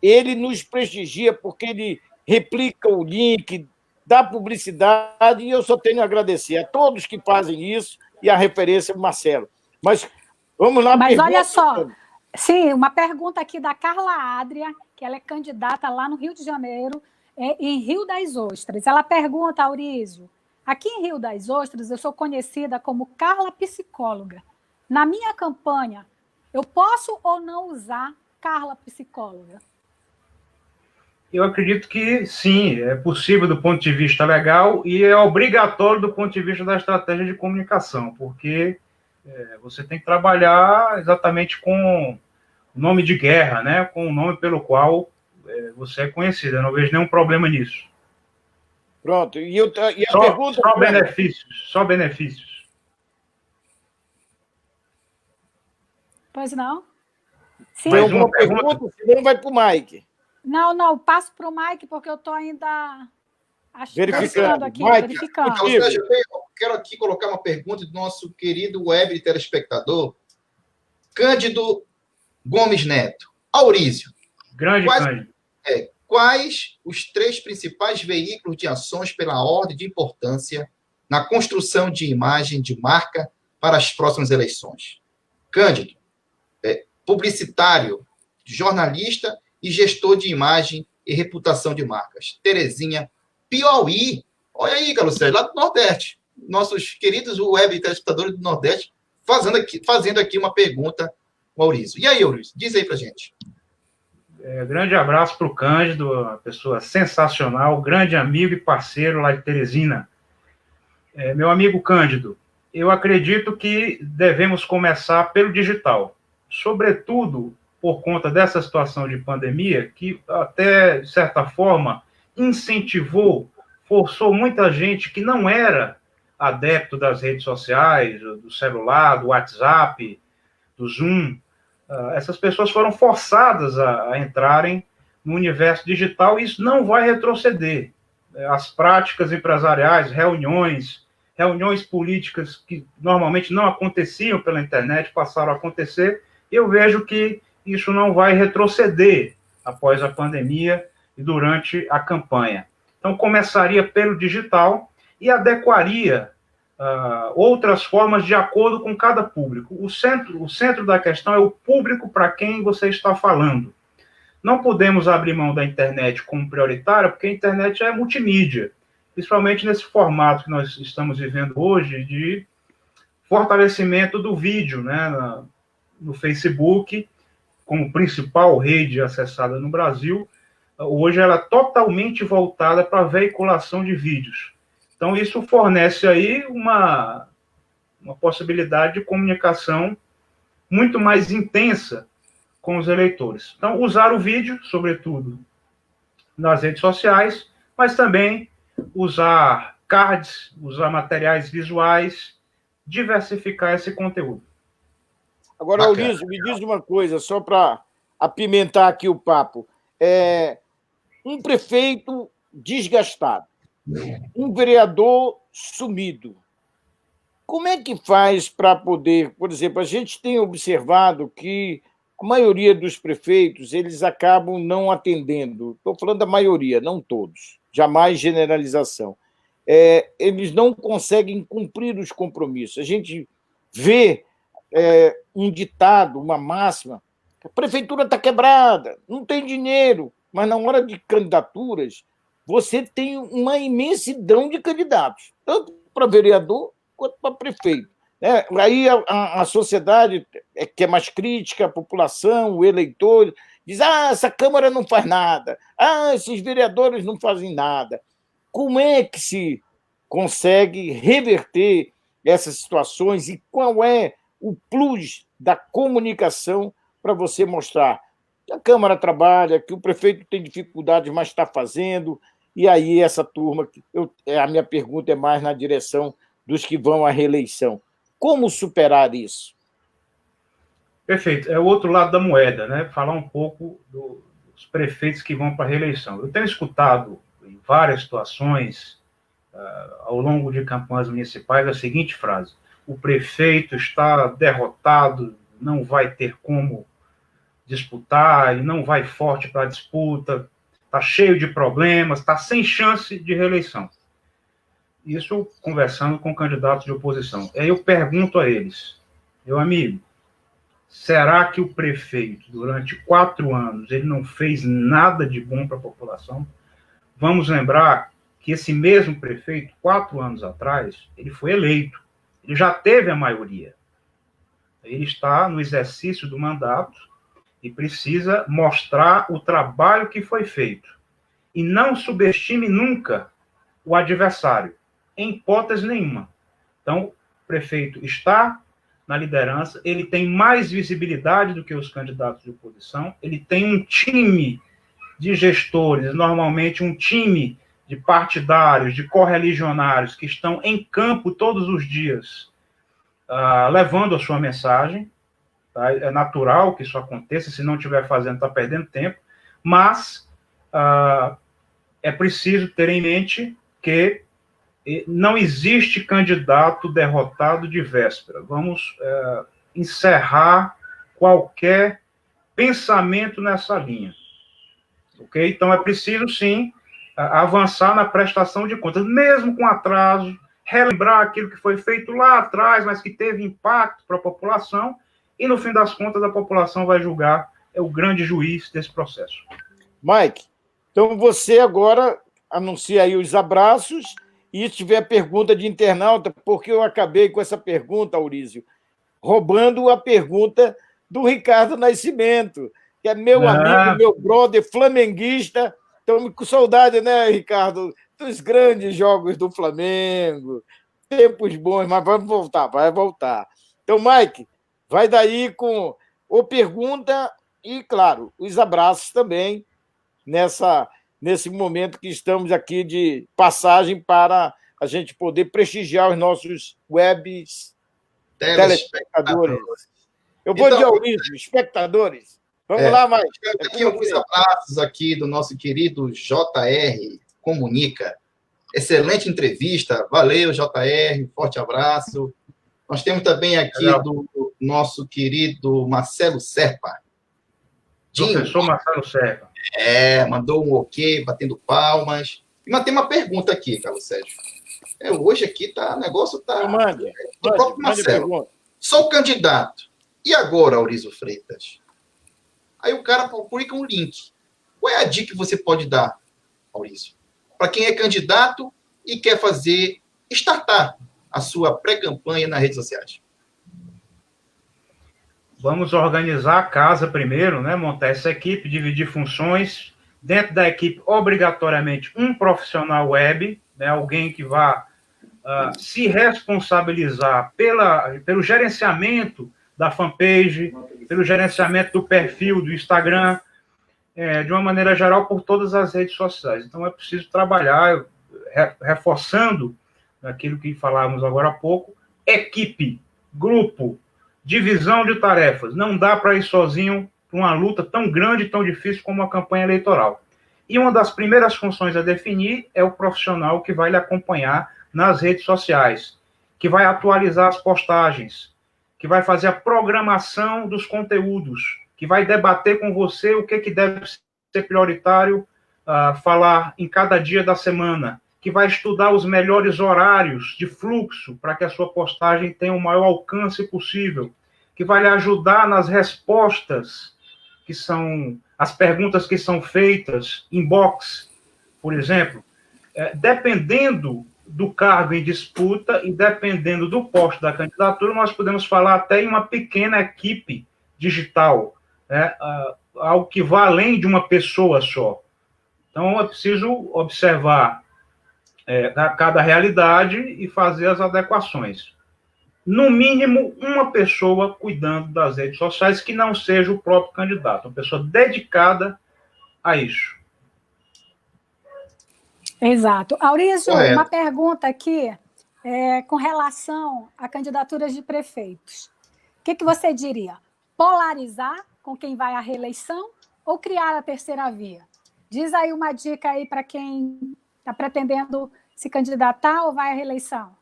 ele nos prestigia porque ele replica o link, dá publicidade, e eu só tenho a agradecer a todos que fazem isso e a referência do Marcelo. Mas vamos lá. Mas olha só, sim, uma pergunta aqui da Carla Adria, que ela é candidata lá no Rio de Janeiro, em Rio das Ostras. Ela pergunta, Aurísio, aqui em Rio das Ostras eu sou conhecida como Carla Psicóloga. Na minha campanha, eu posso ou não usar Carla Psicóloga? Eu acredito que sim, é possível do ponto de vista legal e é obrigatório do ponto de vista da estratégia de comunicação, porque você tem que trabalhar exatamente com o nome de guerra, né? Com o nome pelo qual você é conhecido. Eu não vejo nenhum problema nisso. Pronto. E a pergunta... Só benefícios. Pois não? Sim. Tem uma pergunta, senão vai para o Mike. Não, passo para o Mike, porque eu estou ainda verificando aqui. Mike, verificando. Eu quero aqui colocar uma pergunta do nosso querido web telespectador, Cândido Gomes Neto. Aurísio. Cândido. Quais os 3 principais veículos de ações pela ordem de importância na construção de imagem de marca para as próximas eleições? Cândido, publicitário, jornalista e gestor de imagem e reputação de marcas. Terezinha, Piauí. Olha aí, Carlos Sérgio, lá do Nordeste. Nossos queridos web telespectadores do Nordeste fazendo aqui uma pergunta, Maurício. E aí, Maurício, diz aí pra gente. Grande abraço para o Cândido, uma pessoa sensacional, grande amigo e parceiro lá de Teresina. Meu amigo Cândido, eu acredito que devemos começar pelo digital, sobretudo por conta dessa situação de pandemia, que até, de certa forma, forçou muita gente que não era adepto das redes sociais, do celular, do WhatsApp, do Zoom. Essas pessoas foram forçadas a entrarem no universo digital e isso não vai retroceder. As práticas empresariais, reuniões políticas que normalmente não aconteciam pela internet, passaram a acontecer Eu vejo que isso não vai retroceder após a pandemia e durante a campanha. Então, começaria pelo digital e adequaria outras formas de acordo com cada público. O centro da questão é o público para quem você está falando. Não podemos abrir mão da internet como prioritária, porque a internet é multimídia, principalmente nesse formato que nós estamos vivendo hoje, de fortalecimento do vídeo, né, no Facebook, como principal rede acessada no Brasil. Hoje ela é totalmente voltada para a veiculação de vídeos. Então, isso fornece aí uma possibilidade de comunicação muito mais intensa com os eleitores. Então, usar o vídeo, sobretudo, nas redes sociais, mas também usar cards, usar materiais visuais, diversificar esse conteúdo. Agora, Aurísio, me diz uma coisa, só para apimentar aqui o papo. Um prefeito desgastado, um vereador sumido. Como é que faz para poder... Por exemplo, a gente tem observado que a maioria dos prefeitos, eles acabam não atendendo. Estou falando da maioria, não todos. Jamais generalização. Eles não conseguem cumprir os compromissos. A gente vê um ditado, uma máxima: a prefeitura está quebrada, não tem dinheiro, mas na hora de candidaturas, você tem uma imensidão de candidatos, tanto para vereador quanto para prefeito. Aí a sociedade, que é mais crítica, a população, o eleitor, diz: essa Câmara não faz nada, esses vereadores não fazem nada. Como é que se consegue reverter essas situações e qual é o plus da comunicação para você mostrar que a Câmara trabalha, que o prefeito tem dificuldades, mas está fazendo, e aí essa turma... A minha pergunta é mais na direção dos que vão à reeleição. Como superar isso? Perfeito. É o outro lado da moeda, né? Falar um pouco dos prefeitos que vão para a reeleição. Eu tenho escutado em várias situações, ao longo de campanhas municipais, a seguinte frase: o prefeito está derrotado, não vai ter como disputar, ele não vai forte para a disputa, está cheio de problemas, está sem chance de reeleição. Isso conversando com candidatos de oposição. Aí eu pergunto a eles: meu amigo, será que o prefeito, durante 4 anos, ele não fez nada de bom para a população? Vamos lembrar que esse mesmo prefeito, 4 anos atrás, ele foi eleito. Ele já teve a maioria. Ele está no exercício do mandato e precisa mostrar o trabalho que foi feito. E não subestime nunca o adversário, em hipótese nenhuma. Então, o prefeito está na liderança, ele tem mais visibilidade do que os candidatos de oposição, ele tem um time de gestores, normalmente um time de partidários, de correligionários, que estão em campo todos os dias, levando a sua mensagem. Tá? É natural que isso aconteça, se não estiver fazendo, está perdendo tempo, mas é preciso ter em mente que não existe candidato derrotado de véspera. Vamos encerrar qualquer pensamento nessa linha. Ok? Então, é preciso, sim, avançar na prestação de contas, mesmo com atraso, relembrar aquilo que foi feito lá atrás, mas que teve impacto para a população, e, no fim das contas, a população vai julgar, é o grande juiz desse processo. Mike, então você agora anuncia aí os abraços, e se tiver pergunta de internauta, porque eu acabei com essa pergunta, Aurísio, roubando a pergunta do Ricardo Nascimento, que é meu amigo, meu brother, flamenguista. Estamos com saudade, né, Ricardo, dos grandes jogos do Flamengo. Tempos bons, mas vamos voltar, vai voltar. Então, Mike, vai daí com a pergunta e, claro, os abraços também nesse momento que estamos aqui de passagem para a gente poder prestigiar os nossos telespectadores. Eu vou de Aurísio, espectadores. Vamos lá, mais. Aqui alguns abraços aqui do nosso querido JR Comunica. Excelente entrevista. Valeu, JR. Forte abraço. Nós temos também aqui do nosso querido Marcelo Serpa. Professor Marcelo Serpa. Mandou um ok, batendo palmas. Mas tem uma pergunta aqui, Carlos Sérgio. Hoje aqui o negócio tá do próprio Marcelo. Sou candidato. E agora, Aurizo Freitas? Aí o cara publica um link. Qual é a dica que você pode dar, Aurizo? Para quem é candidato e quer startar a sua pré-campanha nas redes sociais. Vamos organizar a casa primeiro, né? Montar essa equipe, dividir funções. Dentro da equipe, obrigatoriamente, um profissional web, né? Alguém que vá se responsabilizar pelo gerenciamento da fanpage, pelo gerenciamento do perfil do Instagram, de uma maneira geral, por todas as redes sociais. Então, é preciso trabalhar, reforçando aquilo que falávamos agora há pouco, equipe, grupo, divisão de tarefas. Não dá para ir sozinho para uma luta tão grande, tão difícil como a campanha eleitoral. E uma das primeiras funções a definir é o profissional que vai lhe acompanhar nas redes sociais, que vai atualizar as postagens, que vai fazer a programação dos conteúdos, que vai debater com você o que deve ser prioritário falar em cada dia da semana, que vai estudar os melhores horários de fluxo para que a sua postagem tenha o maior alcance possível, que vai lhe ajudar nas respostas, que são as perguntas que são feitas em box, por exemplo. Dependendo do cargo em disputa e dependendo do posto da candidatura, nós podemos falar até em uma pequena equipe digital, né? Algo que vá além de uma pessoa só. Então, é preciso observar cada realidade e fazer as adequações. No mínimo, uma pessoa cuidando das redes sociais que não seja o próprio candidato, uma pessoa dedicada a isso. Exato. Aurizo, uma pergunta aqui com relação a candidaturas de prefeitos. O que você diria? Polarizar com quem vai à reeleição ou criar a terceira via? Diz aí uma dica aí para quem está pretendendo se candidatar ou vai à reeleição.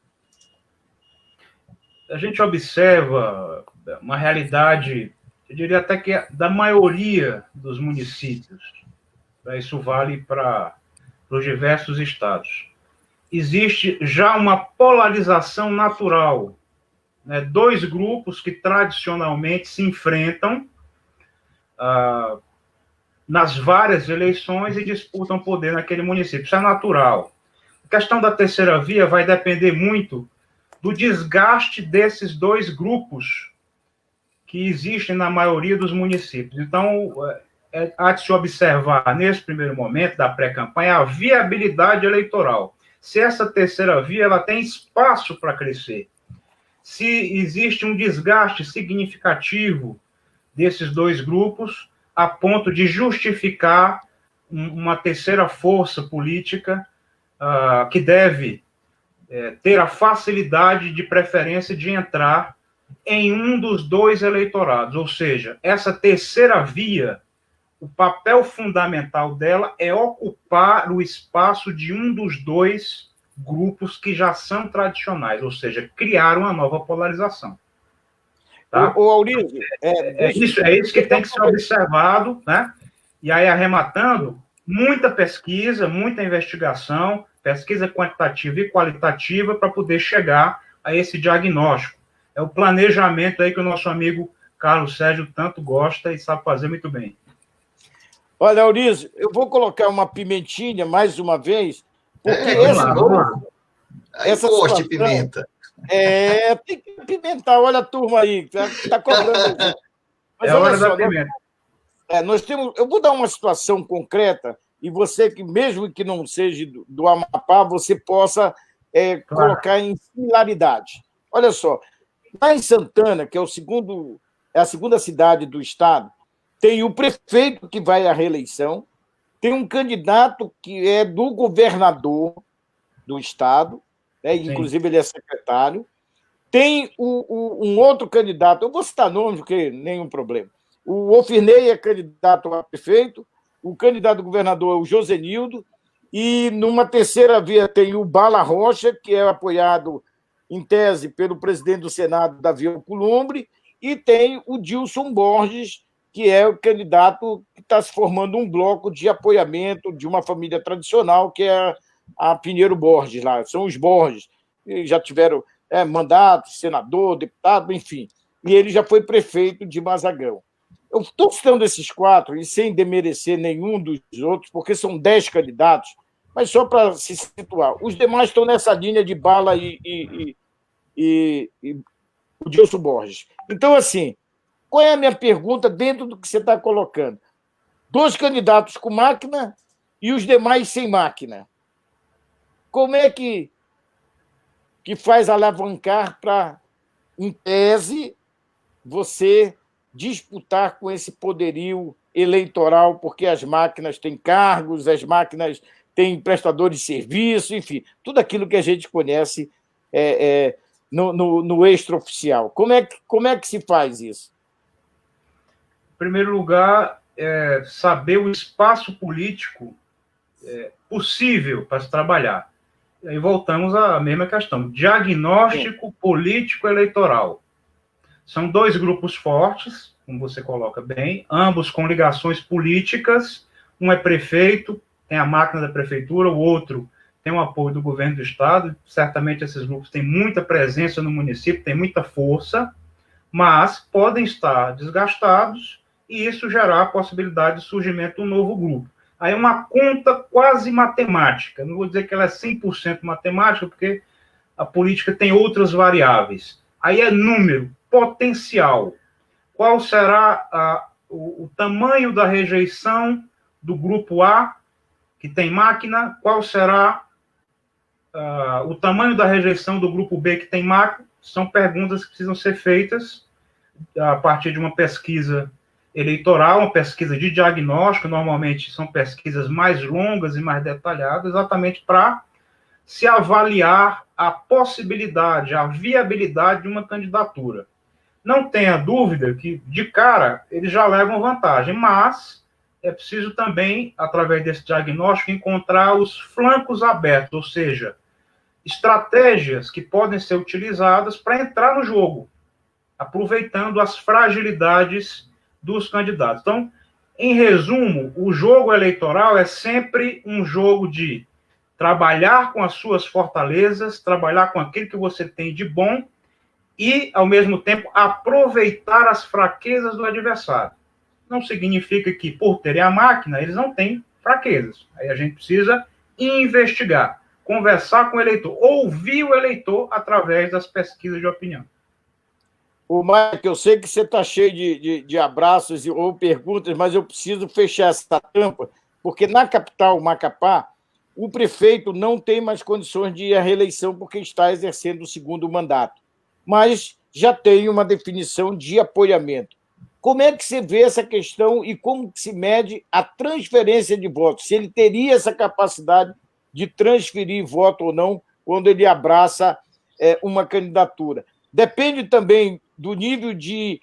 A gente observa uma realidade, eu diria até que da maioria dos municípios. Isso vale para os diversos estados. Existe já uma polarização natural, né? Dois grupos que tradicionalmente se enfrentam nas várias eleições e disputam poder naquele município. Isso é natural. A questão da terceira via vai depender muito do desgaste desses dois grupos que existem na maioria dos municípios. Então, há de se observar, nesse primeiro momento da pré-campanha, a viabilidade eleitoral. Se essa terceira via ela tem espaço para crescer, se existe um desgaste significativo desses dois grupos, a ponto de justificar uma terceira força política que deve ter a facilidade de preferência de entrar em um dos dois eleitorados. Ou seja, essa terceira via, o papel fundamental dela é ocupar o espaço de um dos dois grupos que já são tradicionais, ou seja, criar uma nova polarização. Tá? O Aurizo, é isso que tem que ser observado, né? E aí, arrematando, muita pesquisa, muita investigação, pesquisa quantitativa e qualitativa para poder chegar a esse diagnóstico. É o planejamento aí que o nosso amigo Carlos Sérgio tanto gosta e sabe fazer muito bem. Olha, Aurizo, eu vou colocar uma pimentinha mais uma vez, porque essa gosto de pimenta. Tem que pimentar. Olha a turma aí, está cobrando. Mas é hora da pimenta. Eu vou dar uma situação concreta e você, que mesmo que não seja do Amapá, você possa colocar em similaridade. Olha só, lá em Santana, que é a segunda cidade do estado, tem o prefeito que vai à reeleição, tem um candidato que é do governador do estado, né? Inclusive ele é secretário, tem um outro candidato, eu vou citar nomes, porque nenhum problema. O Ofirnei é candidato a prefeito, o candidato a governador é o Josenildo, e numa terceira via tem o Bala Rocha, que é apoiado, em tese, pelo presidente do Senado, Davi Alcolumbre, e tem o Dilson Borges, que é o candidato que está se formando um bloco de apoiamento de uma família tradicional, que é a Pinheiro Borges, lá, são os Borges, e já tiveram mandato, senador, deputado, enfim, e ele já foi prefeito de Mazagão. Eu estou citando esses 4, e sem demerecer nenhum dos outros, porque são 10 candidatos, mas só para se situar. Os demais estão nessa linha de Bala e o Dilson Borges. Então, assim, qual é a minha pergunta dentro do que você está colocando? 2 candidatos com máquina e os demais sem máquina. Como é que faz alavancar para, em tese, você disputar com esse poderio eleitoral, porque as máquinas têm cargos, as máquinas têm prestadores de serviço, enfim, tudo aquilo que a gente conhece no extraoficial. Como é que se faz isso? Em primeiro lugar, saber o espaço político possível para se trabalhar. E aí voltamos à mesma questão. Diagnóstico político eleitoral. São 2 grupos fortes, como você coloca bem, ambos com ligações políticas. Um é prefeito, tem a máquina da prefeitura, o outro tem o apoio do governo do estado. Certamente esses grupos têm muita presença no município, têm muita força, mas podem estar desgastados e isso gerar a possibilidade de surgimento de um novo grupo. Aí é uma conta quase matemática. Não vou dizer que ela é 100% matemática, porque a política tem outras variáveis. Aí é número, potencial. Qual será o tamanho da rejeição do grupo A, que tem máquina? Qual será o tamanho da rejeição do grupo B, que tem máquina? São perguntas que precisam ser feitas a partir de uma pesquisa eleitoral, uma pesquisa de diagnóstico. Normalmente são pesquisas mais longas e mais detalhadas, exatamente para se avaliar a possibilidade, a viabilidade de uma candidatura. Não tenha dúvida que, de cara, eles já levam vantagem, mas é preciso também, através desse diagnóstico, encontrar os flancos abertos, ou seja, estratégias que podem ser utilizadas para entrar no jogo, aproveitando as fragilidades dos candidatos. Então, em resumo, o jogo eleitoral é sempre um jogo de trabalhar com as suas fortalezas, trabalhar com aquilo que você tem de bom e, ao mesmo tempo, aproveitar as fraquezas do adversário. Não significa que, por terem a máquina, eles não têm fraquezas. Aí a gente precisa investigar, conversar com o eleitor, ouvir o eleitor através das pesquisas de opinião. O Mike, eu sei que você está cheio de abraços ou perguntas, mas eu preciso fechar essa tampa, porque na capital, Macapá, o prefeito não tem mais condições de ir à reeleição porque está exercendo o 2º mandato, mas já tem uma definição de apoiamento. Como é que você vê essa questão e como que se mede a transferência de votos? Se ele teria essa capacidade de transferir voto ou não quando ele abraça uma candidatura. Depende também do nível de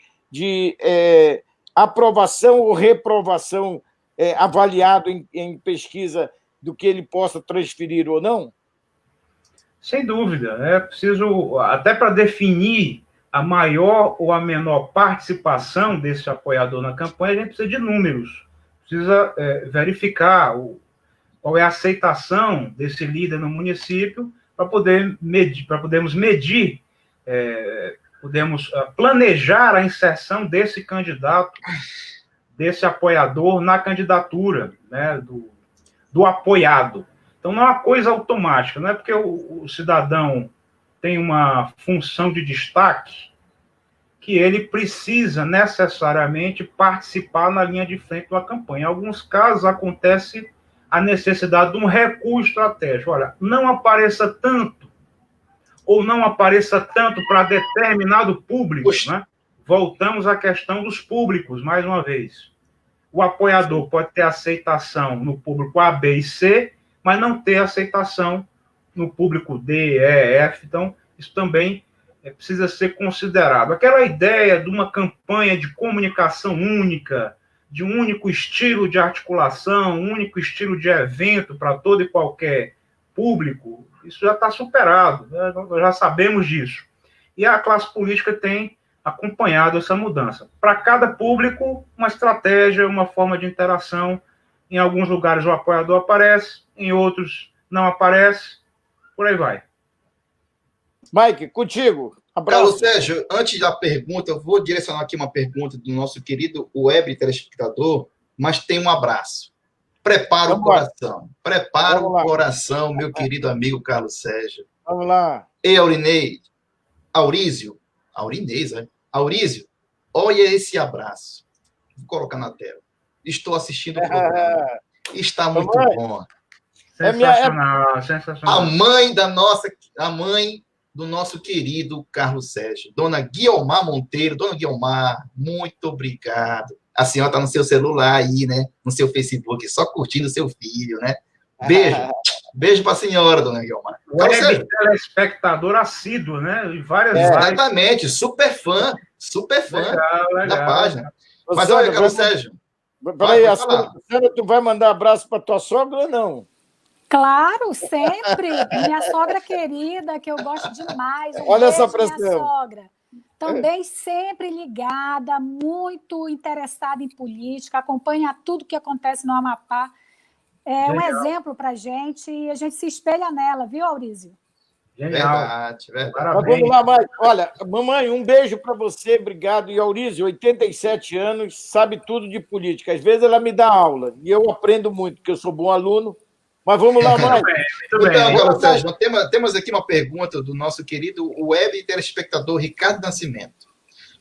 aprovação ou reprovação avaliado em pesquisa do que ele possa transferir ou não? Sem dúvida. É preciso, até para definir a maior ou a menor participação desse apoiador na campanha, a gente precisa de números. Precisa verificar qual é a aceitação desse líder no município para podermos medir, podemos planejar a inserção desse candidato, desse apoiador na candidatura, né, do apoiado. Então, não é uma coisa automática, não é porque o cidadão tem uma função de destaque que ele precisa necessariamente participar na linha de frente da campanha. Em alguns casos, acontece a necessidade de um recuo estratégico. Olha, não apareça tanto, ou não apareça tanto para determinado público, né? Voltamos à questão dos públicos, mais uma vez. O apoiador pode ter aceitação no público A, B e C, mas não ter aceitação no público D, E, F. Então, isso também precisa ser considerado. Aquela ideia de uma campanha de comunicação única, de um único estilo de articulação, um único estilo de evento para todo e qualquer público, isso já está superado, né? Nós já sabemos disso. E a classe política tem acompanhado essa mudança. Para cada público, uma estratégia, uma forma de interação. Em alguns lugares o apoiador aparece, em outros não aparece, por aí vai. Mike, contigo. Abraço. Carlos Sérgio, antes da pergunta, eu vou direcionar aqui uma pergunta do nosso querido web telespectador, mas tem um abraço. Prepara o coração. Prepara o coração, meu querido amigo Carlos Sérgio. Vamos lá. Ei, Aurinei, Aurísio, olha esse abraço. Vou colocar na tela. Estou assistindo o programa. Está muito bom. Sensacional, sensacional. A mãe do nosso querido Carlos Sérgio, Dona Guiomar Monteiro. Dona Guiomar, muito obrigado. A senhora está no seu celular aí, né? No seu Facebook, só curtindo o seu filho, né? Beijo. Beijo para a senhora, Dona Guiomar. Web telespectador assíduo, né? Em várias lives. Exatamente, super fã legal. da página. Mas olha, Carlos Sérgio. Peraí, Sandra, tu vai mandar abraço para tua sogra ou não? Claro, sempre. Minha sogra querida, que eu gosto demais. Olha essa pressão. Minha sogra. Também sempre ligada, muito interessada em política, acompanha tudo que acontece no Amapá. É um exemplo para a gente e a gente se espelha nela, viu, Aurísio? Verdade. Vamos lá, Mike. Olha, mamãe, um beijo para você, obrigado. E Aurísio, 87 anos, sabe tudo de política. Às vezes ela me dá aula e eu aprendo muito, porque eu sou bom aluno. Mas vamos lá, Mike. Então, Carlos Sérgio, temos aqui uma pergunta do nosso querido web telespectador Ricardo Nascimento.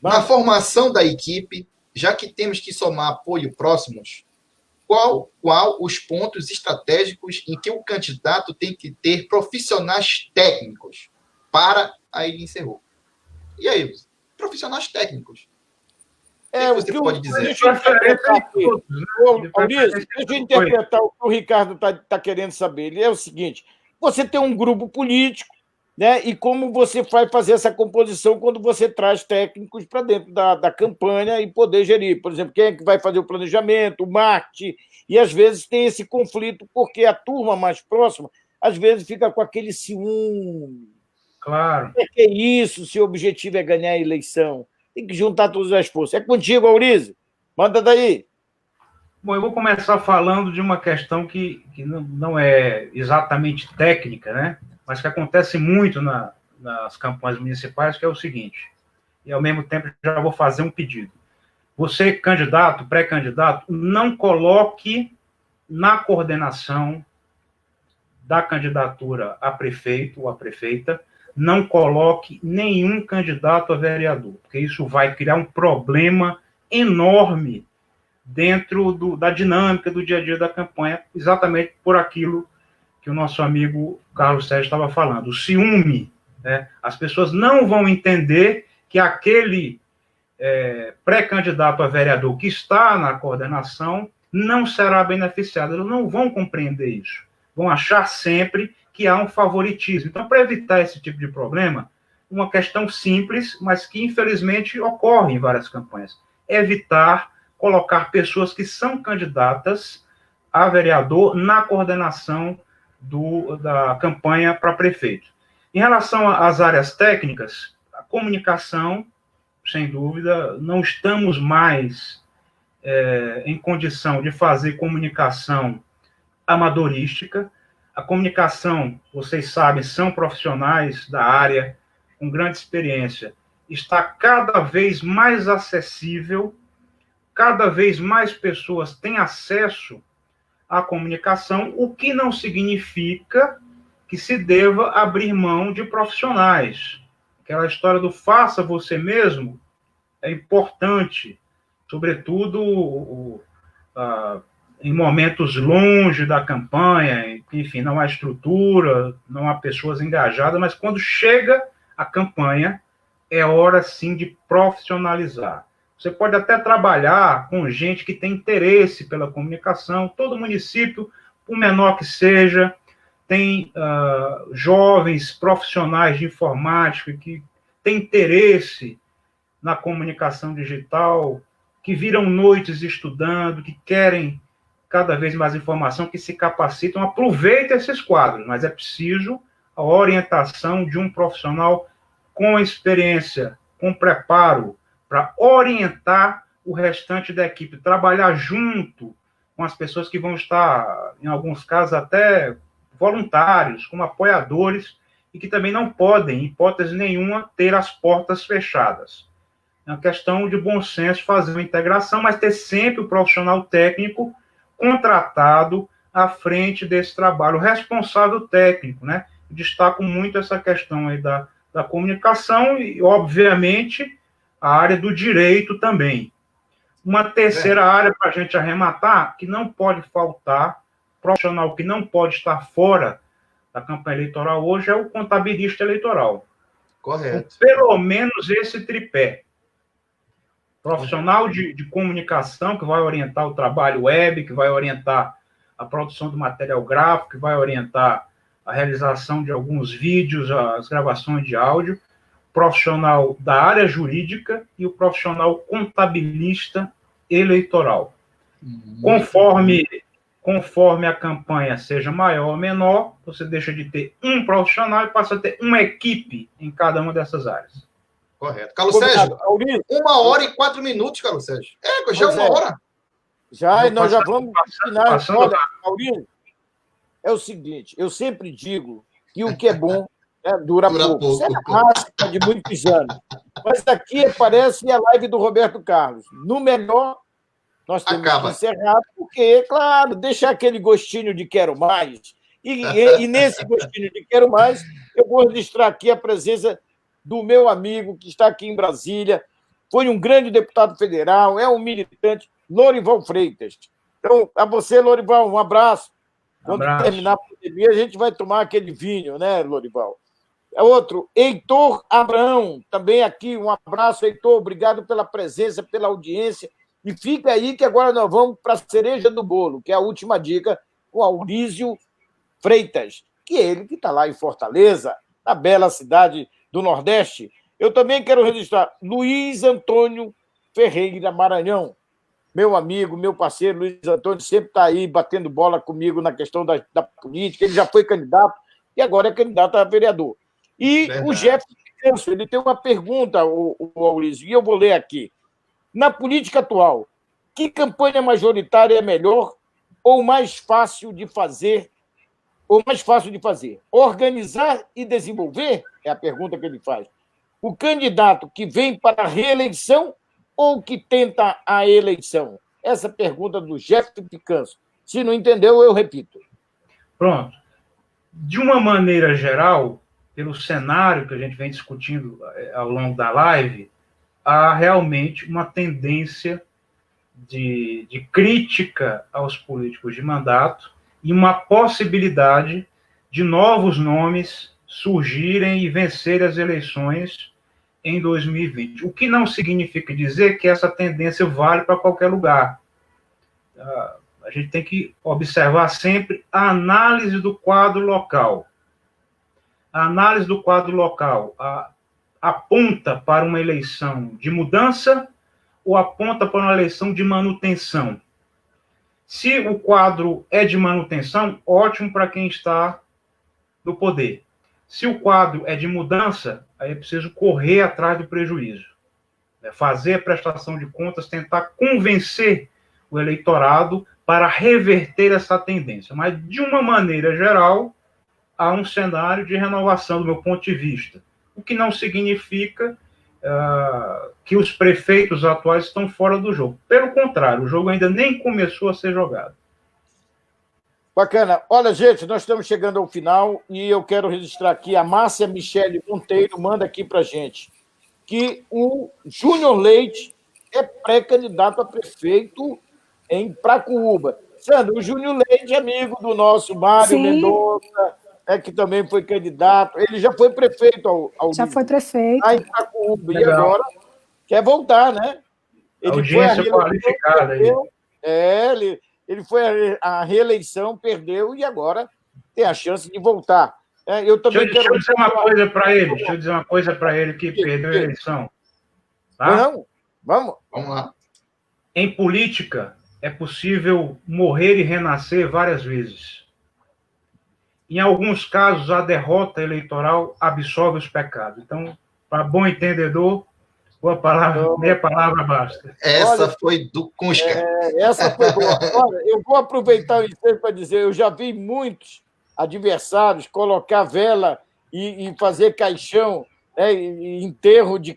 Na formação da equipe, já que temos que somar apoio próximos, qual os pontos estratégicos em que o candidato tem que ter profissionais técnicos para... Aí ele encerrou. E aí, profissionais técnicos? O que você pode dizer? Deixa eu interpretar o que o Ricardo está querendo saber. Ele é o seguinte, você tem um grupo político, né? E como você vai fazer essa composição quando você traz técnicos para dentro da campanha e poder gerir. Por exemplo, quem é que vai fazer o planejamento, o marketing, e às vezes tem esse conflito, porque a turma mais próxima, às vezes, fica com aquele ciúme. Claro. O que é isso, se o objetivo é ganhar a eleição? Tem que juntar todas as forças. É contigo, Aurísio. Manda daí. Bom, eu vou começar falando de uma questão que não é exatamente técnica, né? Mas que acontece muito nas campanhas municipais, que é o seguinte, e ao mesmo tempo já vou fazer um pedido. Você, candidato, pré-candidato, não coloque na coordenação da candidatura a prefeito ou a prefeita, não coloque nenhum candidato a vereador, porque isso vai criar um problema enorme dentro da dinâmica do dia a dia da campanha, exatamente por aquilo que o nosso amigo Carlos Sérgio estava falando, o ciúme, né? As pessoas não vão entender que aquele pré-candidato a vereador que está na coordenação não será beneficiado, eles não vão compreender isso, vão achar sempre que há um favoritismo. Então, para evitar esse tipo de problema, uma questão simples, mas que infelizmente ocorre em várias campanhas, evitar colocar pessoas que são candidatas a vereador na coordenação da campanha para prefeito. Em relação às áreas técnicas, a comunicação, sem dúvida, não estamos mais em condição de fazer comunicação amadorística. A comunicação, vocês sabem, são profissionais da área, com grande experiência, está cada vez mais acessível, cada vez mais pessoas têm acesso à comunicação, o que não significa que se deva abrir mão de profissionais. Aquela história do faça você mesmo é importante, sobretudo em momentos longe da campanha, enfim, não há estrutura, não há pessoas engajadas, mas quando chega a campanha, é hora, sim, de profissionalizar. Você pode até trabalhar com gente que tem interesse pela comunicação, todo município, por menor que seja, tem jovens profissionais de informática que têm interesse na comunicação digital, que viram noites estudando, que querem cada vez mais informação, que se capacitam, aproveita esses quadros, mas é preciso a orientação de um profissional com experiência com preparo para orientar o restante da equipe, trabalhar junto com as pessoas que vão estar, em alguns casos, até voluntários, como apoiadores, e que também não podem, em hipótese nenhuma, ter as portas fechadas. É uma questão de bom senso fazer uma integração, mas ter sempre o profissional técnico contratado à frente desse trabalho, o responsável técnico, né? Destaco muito essa questão aí da comunicação e, obviamente, a área do direito também. Uma terceira área para a gente arrematar, que não pode faltar, profissional que não pode estar fora da campanha eleitoral hoje, é o contabilista eleitoral. Correto. Então, pelo menos esse tripé. Profissional de comunicação, que vai orientar o trabalho web, que vai orientar a produção do material gráfico, que vai orientar a realização de alguns vídeos, as gravações de áudio, profissional da área jurídica e o profissional contabilista eleitoral. Conforme a campanha seja maior ou menor, você deixa de ter um profissional e passa a ter uma equipe em cada uma dessas áreas. Correto. Carlos Sérgio, 1h04, Carlos Sérgio. Já é 1 hora. Já, e nós já vamos final. Olha, Maurício, é o seguinte, eu sempre digo que o que é bom dura pouco. Isso é a máxima de muitos anos. Mas aqui parece a live do Roberto Carlos. No melhor, nós temos que encerrar, porque, claro, deixar aquele gostinho de quero mais. E nesse gostinho de quero mais, eu vou registrar aqui a presença do meu amigo que está aqui em Brasília, foi um grande deputado federal, é um militante, Lorival Freitas. Então, a você, Lorival, um abraço. Quando terminar a pandemia, a gente vai tomar aquele vinho, né, Lorival? Outro, Heitor Abraão, também aqui, um abraço, Heitor, obrigado pela presença, pela audiência. E fica aí que agora nós vamos para a cereja do bolo, que é a última dica, com Aurísio Freitas, que é ele que está lá em Fortaleza, na bela cidade do Nordeste. Eu também quero registrar Luiz Antônio Ferreira Maranhão, meu amigo, meu parceiro, Luiz Antônio, sempre está aí batendo bola comigo na questão da política. Ele já foi candidato e agora é candidato a vereador. E o Jeff Picanso, ele tem uma pergunta, o Maurício, e eu vou ler aqui. Na política atual, que campanha majoritária é melhor ou mais fácil de fazer? Organizar e desenvolver? É a pergunta que ele faz. O candidato que vem para a reeleição ou que tenta a eleição? Essa pergunta do Jeff Picanso. Se não entendeu, eu repito. Pronto. De uma maneira geral, pelo cenário que a gente vem discutindo ao longo da live, há realmente uma tendência de crítica aos políticos de mandato e uma possibilidade de novos nomes surgirem e vencerem as eleições em 2020. O que não significa dizer que essa tendência vale para qualquer lugar. A gente tem que observar sempre a análise do quadro local. A análise do quadro local aponta para uma eleição de mudança ou aponta para uma eleição de manutenção? Se o quadro é de manutenção, ótimo para quem está no poder. Se o quadro é de mudança, aí é preciso correr atrás do prejuízo. Fazer a prestação de contas, tentar convencer o eleitorado para reverter essa tendência. Mas, de uma maneira geral, há um cenário de renovação, do meu ponto de vista. O que não significa que os prefeitos atuais estão fora do jogo. Pelo contrário, o jogo ainda nem começou a ser jogado. Bacana. Olha, gente, nós estamos chegando ao final e eu quero registrar aqui, a Márcia Michele Monteiro manda aqui para a gente que o Júnior Leite é pré-candidato a prefeito em Pracuúba. Sandra, o Júnior Leite é amigo do nosso Mário Mendonça, que também foi candidato. Ele já foi prefeito já foi prefeito. Lá em Pracuúba. E agora quer voltar, né? Ele audiência foi qualificada aí. Ele foi à reeleição, perdeu e agora tem a chance de voltar. Eu também deixa eu dizer uma coisa para ele. Deixa eu dizer uma coisa para ele que perdeu a eleição. Tá? Não, vamos lá. Em política, é possível morrer e renascer várias vezes. Em alguns casos, a derrota eleitoral absolve os pecados. Então, para bom entendedor, Boa palavra, meia palavra basta. Essa foi do Cusca. Essa foi boa. Olha, eu vou aproveitar o ensejo para dizer, eu já vi muitos adversários colocar vela e fazer caixão, né, e enterro de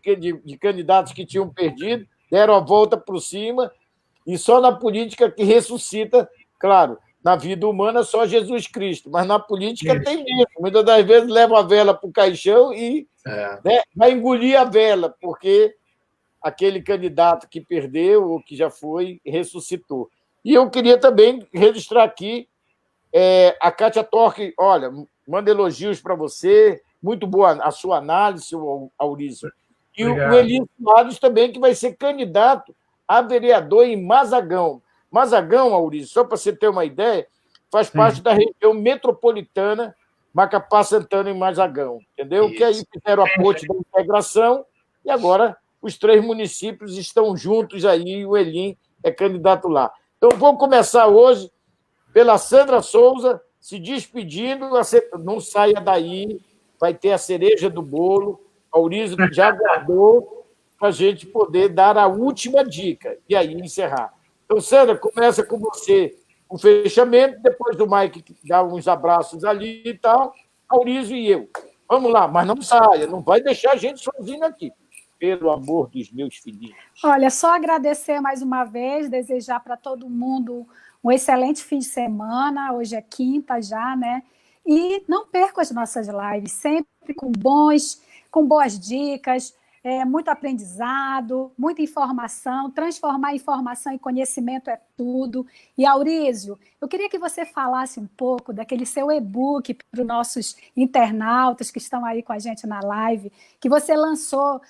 candidatos que tinham perdido, deram a volta por cima, e só na política que ressuscita, claro, na vida humana só Jesus Cristo, mas na política tem isso. Muitas das vezes leva a vela para o caixão e né, vai engolir a vela, porque aquele candidato que perdeu ou que já foi ressuscitou. E eu queria também registrar aqui a Kátia Torque, olha, manda elogios para você, muito boa a sua análise, Aurício. E o Eli Soares também, que vai ser candidato a vereador em Mazagão. Mazagão, Aurício, só para você ter uma ideia, faz parte da região metropolitana Macapá, Santana e Mazagão, entendeu? Isso. Que aí fizeram a ponte da integração e agora os 3 municípios estão juntos aí e o Elim é candidato lá. Então, vou começar hoje pela Sandra Souza, se despedindo, não saia daí, vai ter a cereja do bolo, Aurício já aguardou para a gente poder dar a última dica e aí encerrar. Então, Sandra, começa com você o fechamento, depois do Mike dar uns abraços ali e tal, Aurício e eu. Vamos lá, mas não saia, não vai deixar a gente sozinho aqui, pelo amor dos meus filhinhos. Olha, só agradecer mais uma vez, desejar para todo mundo um excelente fim de semana, hoje é quinta já, né? E não percam as nossas lives, sempre com boas dicas, muito aprendizado, muita informação, transformar informação em conhecimento é tudo. E, Aurísio, eu queria que você falasse um pouco daquele seu e-book para os nossos internautas que estão aí com a gente na live, que você lançou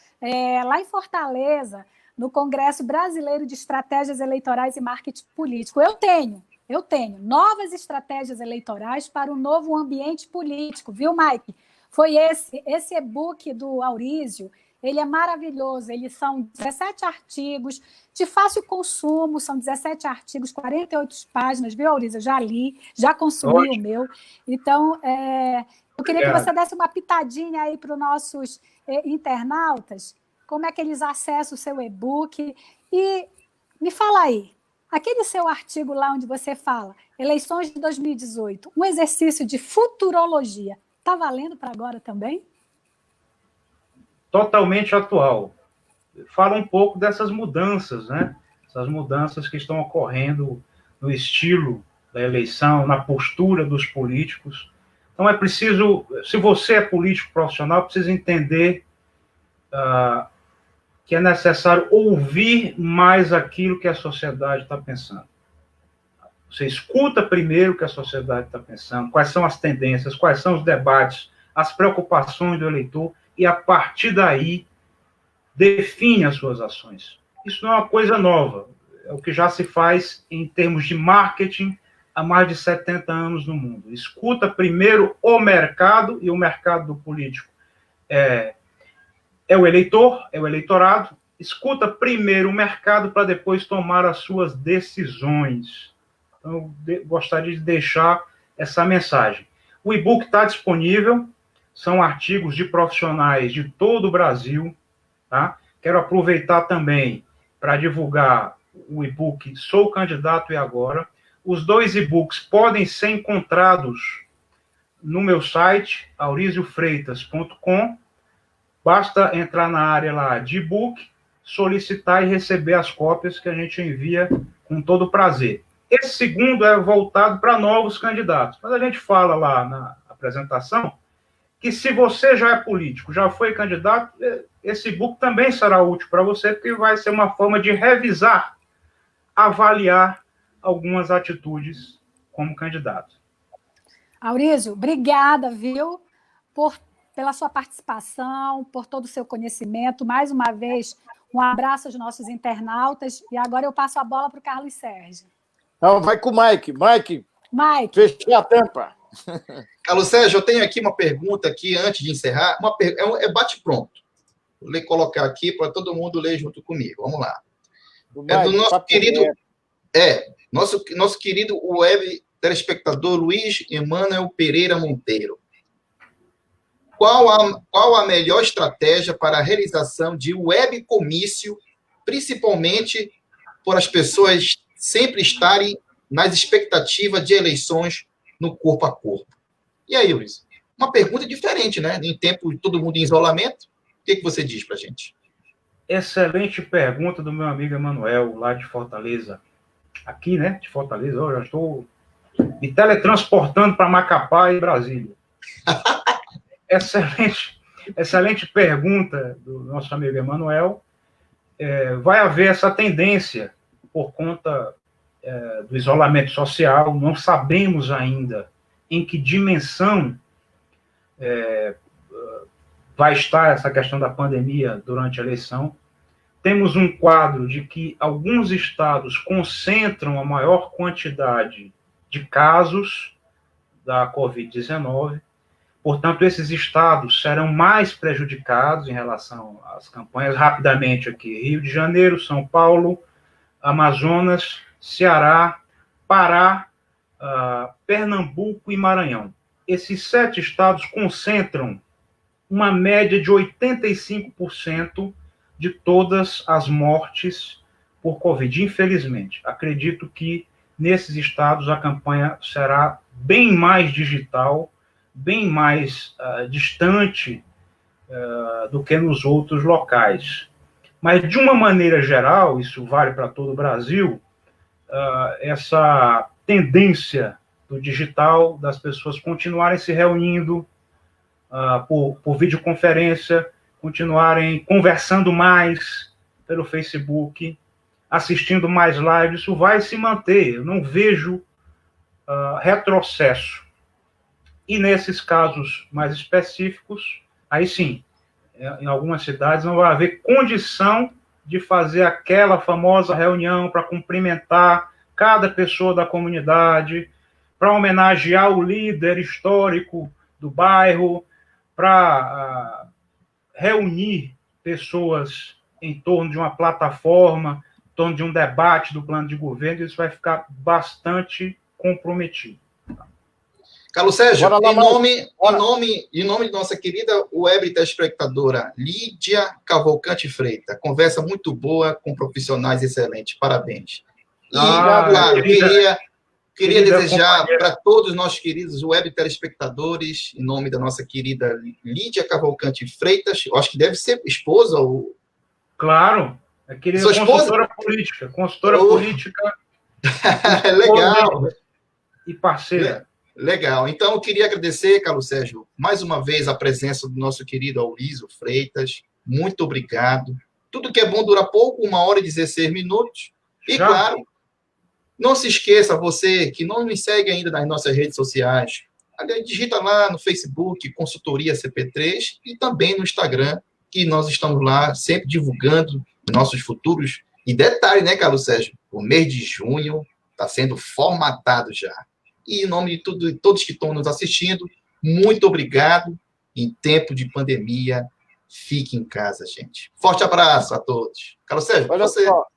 lá em Fortaleza, no Congresso Brasileiro de Estratégias Eleitorais e Marketing Político. Eu tenho novas estratégias eleitorais para o novo ambiente político, viu, Mike? Foi esse e-book do Aurísio, ele é maravilhoso, eles são 17 artigos de fácil consumo, são 17 artigos, 48 páginas, viu, Aurísio? Eu já li, já consumi o meu. Então, eu queria que você desse uma pitadinha aí para os nossos internautas, como é que eles acessam o seu e-book. E me fala aí, aquele seu artigo lá onde você fala, eleições de 2018, um exercício de futurologia, está valendo para agora também? Totalmente atual. Fala um pouco dessas mudanças, né? Essas mudanças que estão ocorrendo no estilo da eleição, na postura dos políticos. Então é preciso, se você é político profissional, precisa entender que é necessário ouvir mais aquilo que a sociedade está pensando. Você escuta primeiro o que a sociedade está pensando, quais são as tendências, quais são os debates, as preocupações do eleitor, e a partir daí define as suas ações. Isso não é uma coisa nova, é o que já se faz em termos de marketing há mais de 70 anos no mundo. Escuta primeiro o mercado, e o mercado do político é o eleitor, é o eleitorado. Escuta primeiro o mercado para depois tomar as suas decisões. Então, eu gostaria de deixar essa mensagem. O e-book está disponível, são artigos de profissionais de todo o Brasil, tá? Quero aproveitar também para divulgar o e-book Sou Candidato e Agora. Os 2 e-books podem ser encontrados no meu site, aurisiofreitas.com. Basta entrar na área lá de e-book, solicitar e receber as cópias que a gente envia com todo prazer. Esse segundo é voltado para novos candidatos. Mas a gente fala lá na apresentação que se você já é político, já foi candidato, esse e-book também será útil para você, porque vai ser uma forma de revisar, avaliar algumas atitudes como candidato. Aurísio, obrigada, viu, pela sua participação, por todo o seu conhecimento. Mais uma vez, um abraço aos nossos internautas. E agora eu passo a bola para o Carlos Sérgio. Não, vai com o Mike. Mike, fechei a tampa. Carlos Sérgio, eu tenho aqui uma pergunta aqui antes de encerrar. É bate-pronto. Vou colocar aqui para todo mundo ler junto comigo. Vamos lá. É do nosso querido... nosso querido web telespectador Luiz Emanuel Pereira Monteiro. qual a melhor estratégia para a realização de web comício, principalmente por as pessoas sempre estarem nas expectativas de eleições no corpo a corpo? E aí, Luiz? Uma pergunta diferente, né? Em tempo de todo mundo em isolamento, o que você diz para a gente? Excelente pergunta do meu amigo Emanuel, lá de Fortaleza. Aqui, né, de Fortaleza, eu já estou me teletransportando para Macapá e Brasília. Excelente pergunta do nosso amigo Emanuel. Vai haver essa tendência por conta do isolamento social. Não sabemos ainda em que dimensão vai estar essa questão da pandemia durante a eleição. Temos um quadro de que alguns estados concentram a maior quantidade de casos da Covid-19. Portanto, esses estados serão mais prejudicados em relação às campanhas. Rapidamente aqui: Rio de Janeiro, São Paulo, Amazonas, Ceará, Pará, Pernambuco e Maranhão. Esses 7 estados concentram uma média de 85% de todas as mortes por Covid, infelizmente. Acredito que nesses estados a campanha será bem mais digital, bem mais distante do que nos outros locais. Mas, de uma maneira geral, isso vale para todo o Brasil, essa tendência do digital, das pessoas continuarem se reunindo por videoconferência, continuarem conversando mais pelo Facebook, assistindo mais lives, isso vai se manter. Eu não vejo retrocesso. E nesses casos mais específicos, aí sim, em algumas cidades não vai haver condição de fazer aquela famosa reunião para cumprimentar cada pessoa da comunidade, para homenagear o líder histórico do bairro, para reunir pessoas em torno de uma plataforma, em torno de um debate do plano de governo. Isso vai ficar bastante comprometido. Carlos Sérgio, em nome de nossa querida web telespectadora Lídia Cavalcante Freitas, conversa muito boa com profissionais excelentes, parabéns. E, claro, queria desejar para todos os nossos queridos web telespectadores, em nome da nossa querida Lídia Cavalcante Freitas, eu acho que deve ser esposa ou... Claro, é querida consultora política. Legal. E parceira. Legal. Então, eu queria agradecer, Carlos Sérgio, mais uma vez a presença do nosso querido Aurísio Freitas. Muito obrigado. Tudo que é bom dura pouco, 1h16. E, claro, não se esqueça, você que não nos segue ainda nas nossas redes sociais, digita lá no Facebook, Consultoria CP3, e também no Instagram, que nós estamos lá sempre divulgando nossos futuros. E detalhe, né, Carlos Sérgio? O mês de junho está sendo formatado já. E em nome de todos que estão nos assistindo, muito obrigado. Em tempo de pandemia, fique em casa, gente. Forte abraço a todos. Carlos Sérgio, olha você... Só.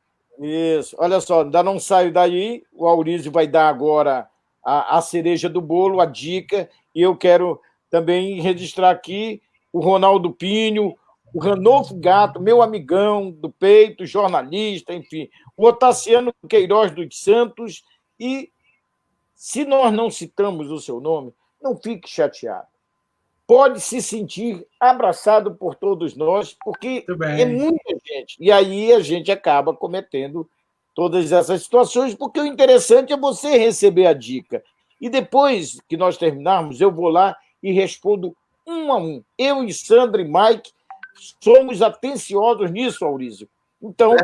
Isso, olha só, ainda não saio daí, o Aurísio vai dar agora a cereja do bolo, a dica, e eu quero também registrar aqui o Ronaldo Pinho, o Ranolfo Gato, meu amigão do peito, jornalista, enfim, o Otaciano Queiroz dos Santos, e se nós não citamos o seu nome, não fique chateado. Pode se sentir abraçado por todos nós, porque é muita gente. E aí a gente acaba cometendo todas essas situações, porque o interessante é você receber a dica. E depois que nós terminarmos, eu vou lá e respondo um a um. Eu e Sandra e Mike somos atenciosos nisso, Aurísio. Então,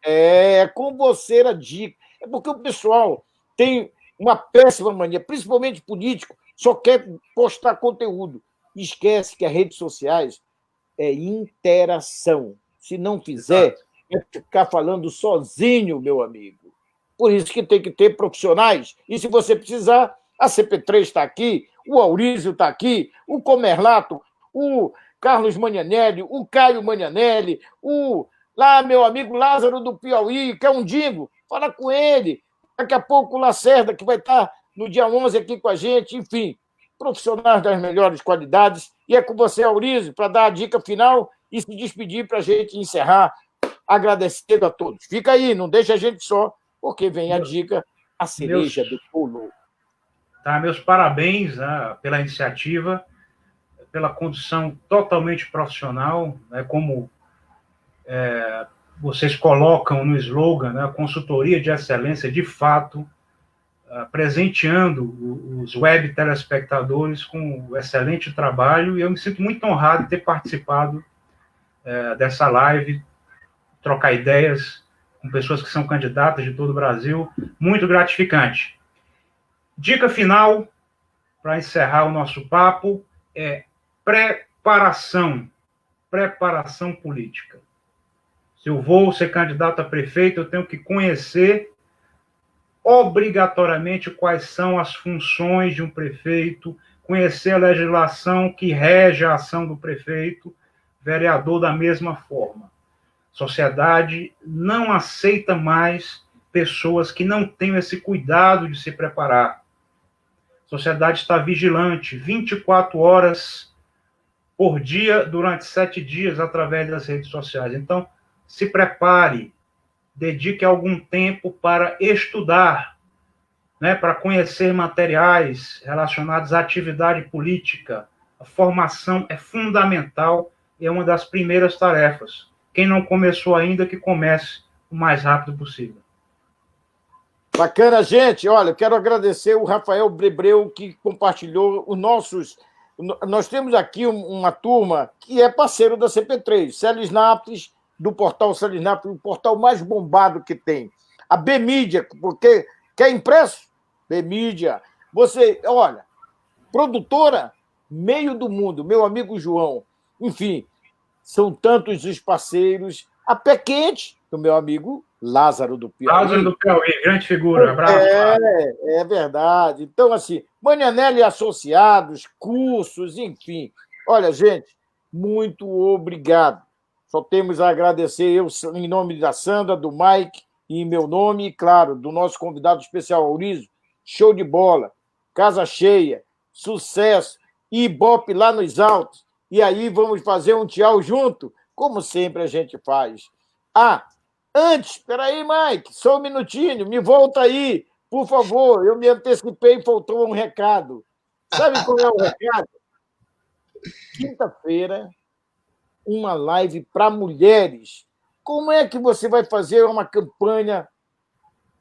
é com você a dica. É porque o pessoal tem uma péssima mania, principalmente político, só quer postar conteúdo. Esquece que as redes sociais é interação. Se não fizer, vai ficar falando sozinho, meu amigo. Por isso que tem que ter profissionais. E se você precisar, a CP3 está aqui, o Aurísio está aqui, o Comerlato, o Carlos Manianelli, o Caio Manianelli, lá meu amigo Lázaro do Piauí, que é um dingo, fala com ele. Daqui a pouco o Lacerda, que vai estar no dia 11 aqui com a gente, enfim. profissionais das melhores qualidades. E é com você, Aurizo, para dar a dica final e se despedir para a gente encerrar, agradecendo a todos. Fica aí, não deixa a gente só, porque vem a dica, a cereja do bolo. Tá, meus parabéns, né, pela iniciativa, pela condução totalmente profissional, né, como vocês colocam no slogan, né, consultoria de excelência, de fato, presenteando os web telespectadores com o excelente trabalho, e eu me sinto muito honrado de ter participado dessa live, trocar ideias com pessoas que são candidatas de todo o Brasil, muito gratificante. Dica final, para encerrar o nosso papo, é preparação política. Se eu vou ser candidato a prefeito, eu tenho que conhecer obrigatoriamente quais são as funções de um prefeito, conhecer a legislação que rege a ação do prefeito, vereador da mesma forma. Sociedade não aceita mais pessoas que não tenham esse cuidado de se preparar. A sociedade está vigilante 24 horas por dia, durante 7 dias, através das redes sociais. Então, se prepare, dedique algum tempo para estudar, né, para conhecer materiais relacionados à atividade política. A formação é fundamental e é uma das primeiras tarefas. Quem não começou ainda, que comece o mais rápido possível. Bacana, gente. Olha, eu quero agradecer o Rafael Brebreu, que compartilhou os nossos... Nós temos aqui uma turma que é parceiro da CP3, Celes Naples, do portal Celes Naples, o portal mais bombado que tem. A B-Mídia, porque quer impresso? B-Mídia. Você, olha, produtora, meio do mundo, meu amigo João. Enfim, são tantos os parceiros. A Pé Quente, do meu amigo Lázaro do Piauí. Lázaro do Piauí, grande figura. Abraço. É verdade. Então, assim, Manianelli Associados, cursos, enfim. Olha, gente, muito obrigado. Só temos a agradecer, eu, em nome da Sandra, do Mike, e em meu nome, e, claro, do nosso convidado especial, Aurizo. Show de bola, casa cheia, sucesso, Ibope lá nos altos. E aí vamos fazer um tchau junto, como sempre a gente faz. Antes, espera aí, Mike, só um minutinho, me volta aí, por favor. Eu me antecipei e faltou um recado. Sabe qual é o recado? Quinta-feira, uma live para mulheres. Como é que você vai fazer uma campanha,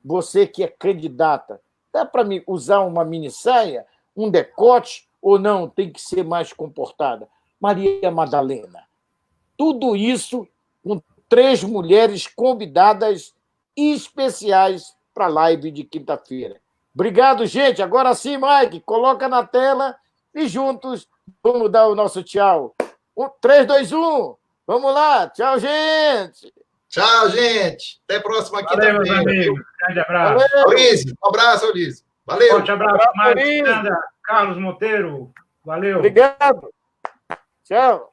você que é candidata? Dá para me usar uma minissaia, um decote, ou não? Tem que ser mais comportada? Maria Madalena. Tudo isso com 3 mulheres convidadas especiais para a live de quinta-feira. Obrigado, gente. Agora sim, Mike, coloca na tela e juntos vamos dar o nosso tchau. 3, 2, 1. Vamos lá. Tchau, gente. Tchau, gente. Até a próxima quinta-feira. Valeu, meus amigos. Grande abraço. Aurizo, um abraço, Aurizo. Valeu. Forte abraço, Mike, Carlos Monteiro. Valeu. Obrigado. Tchau.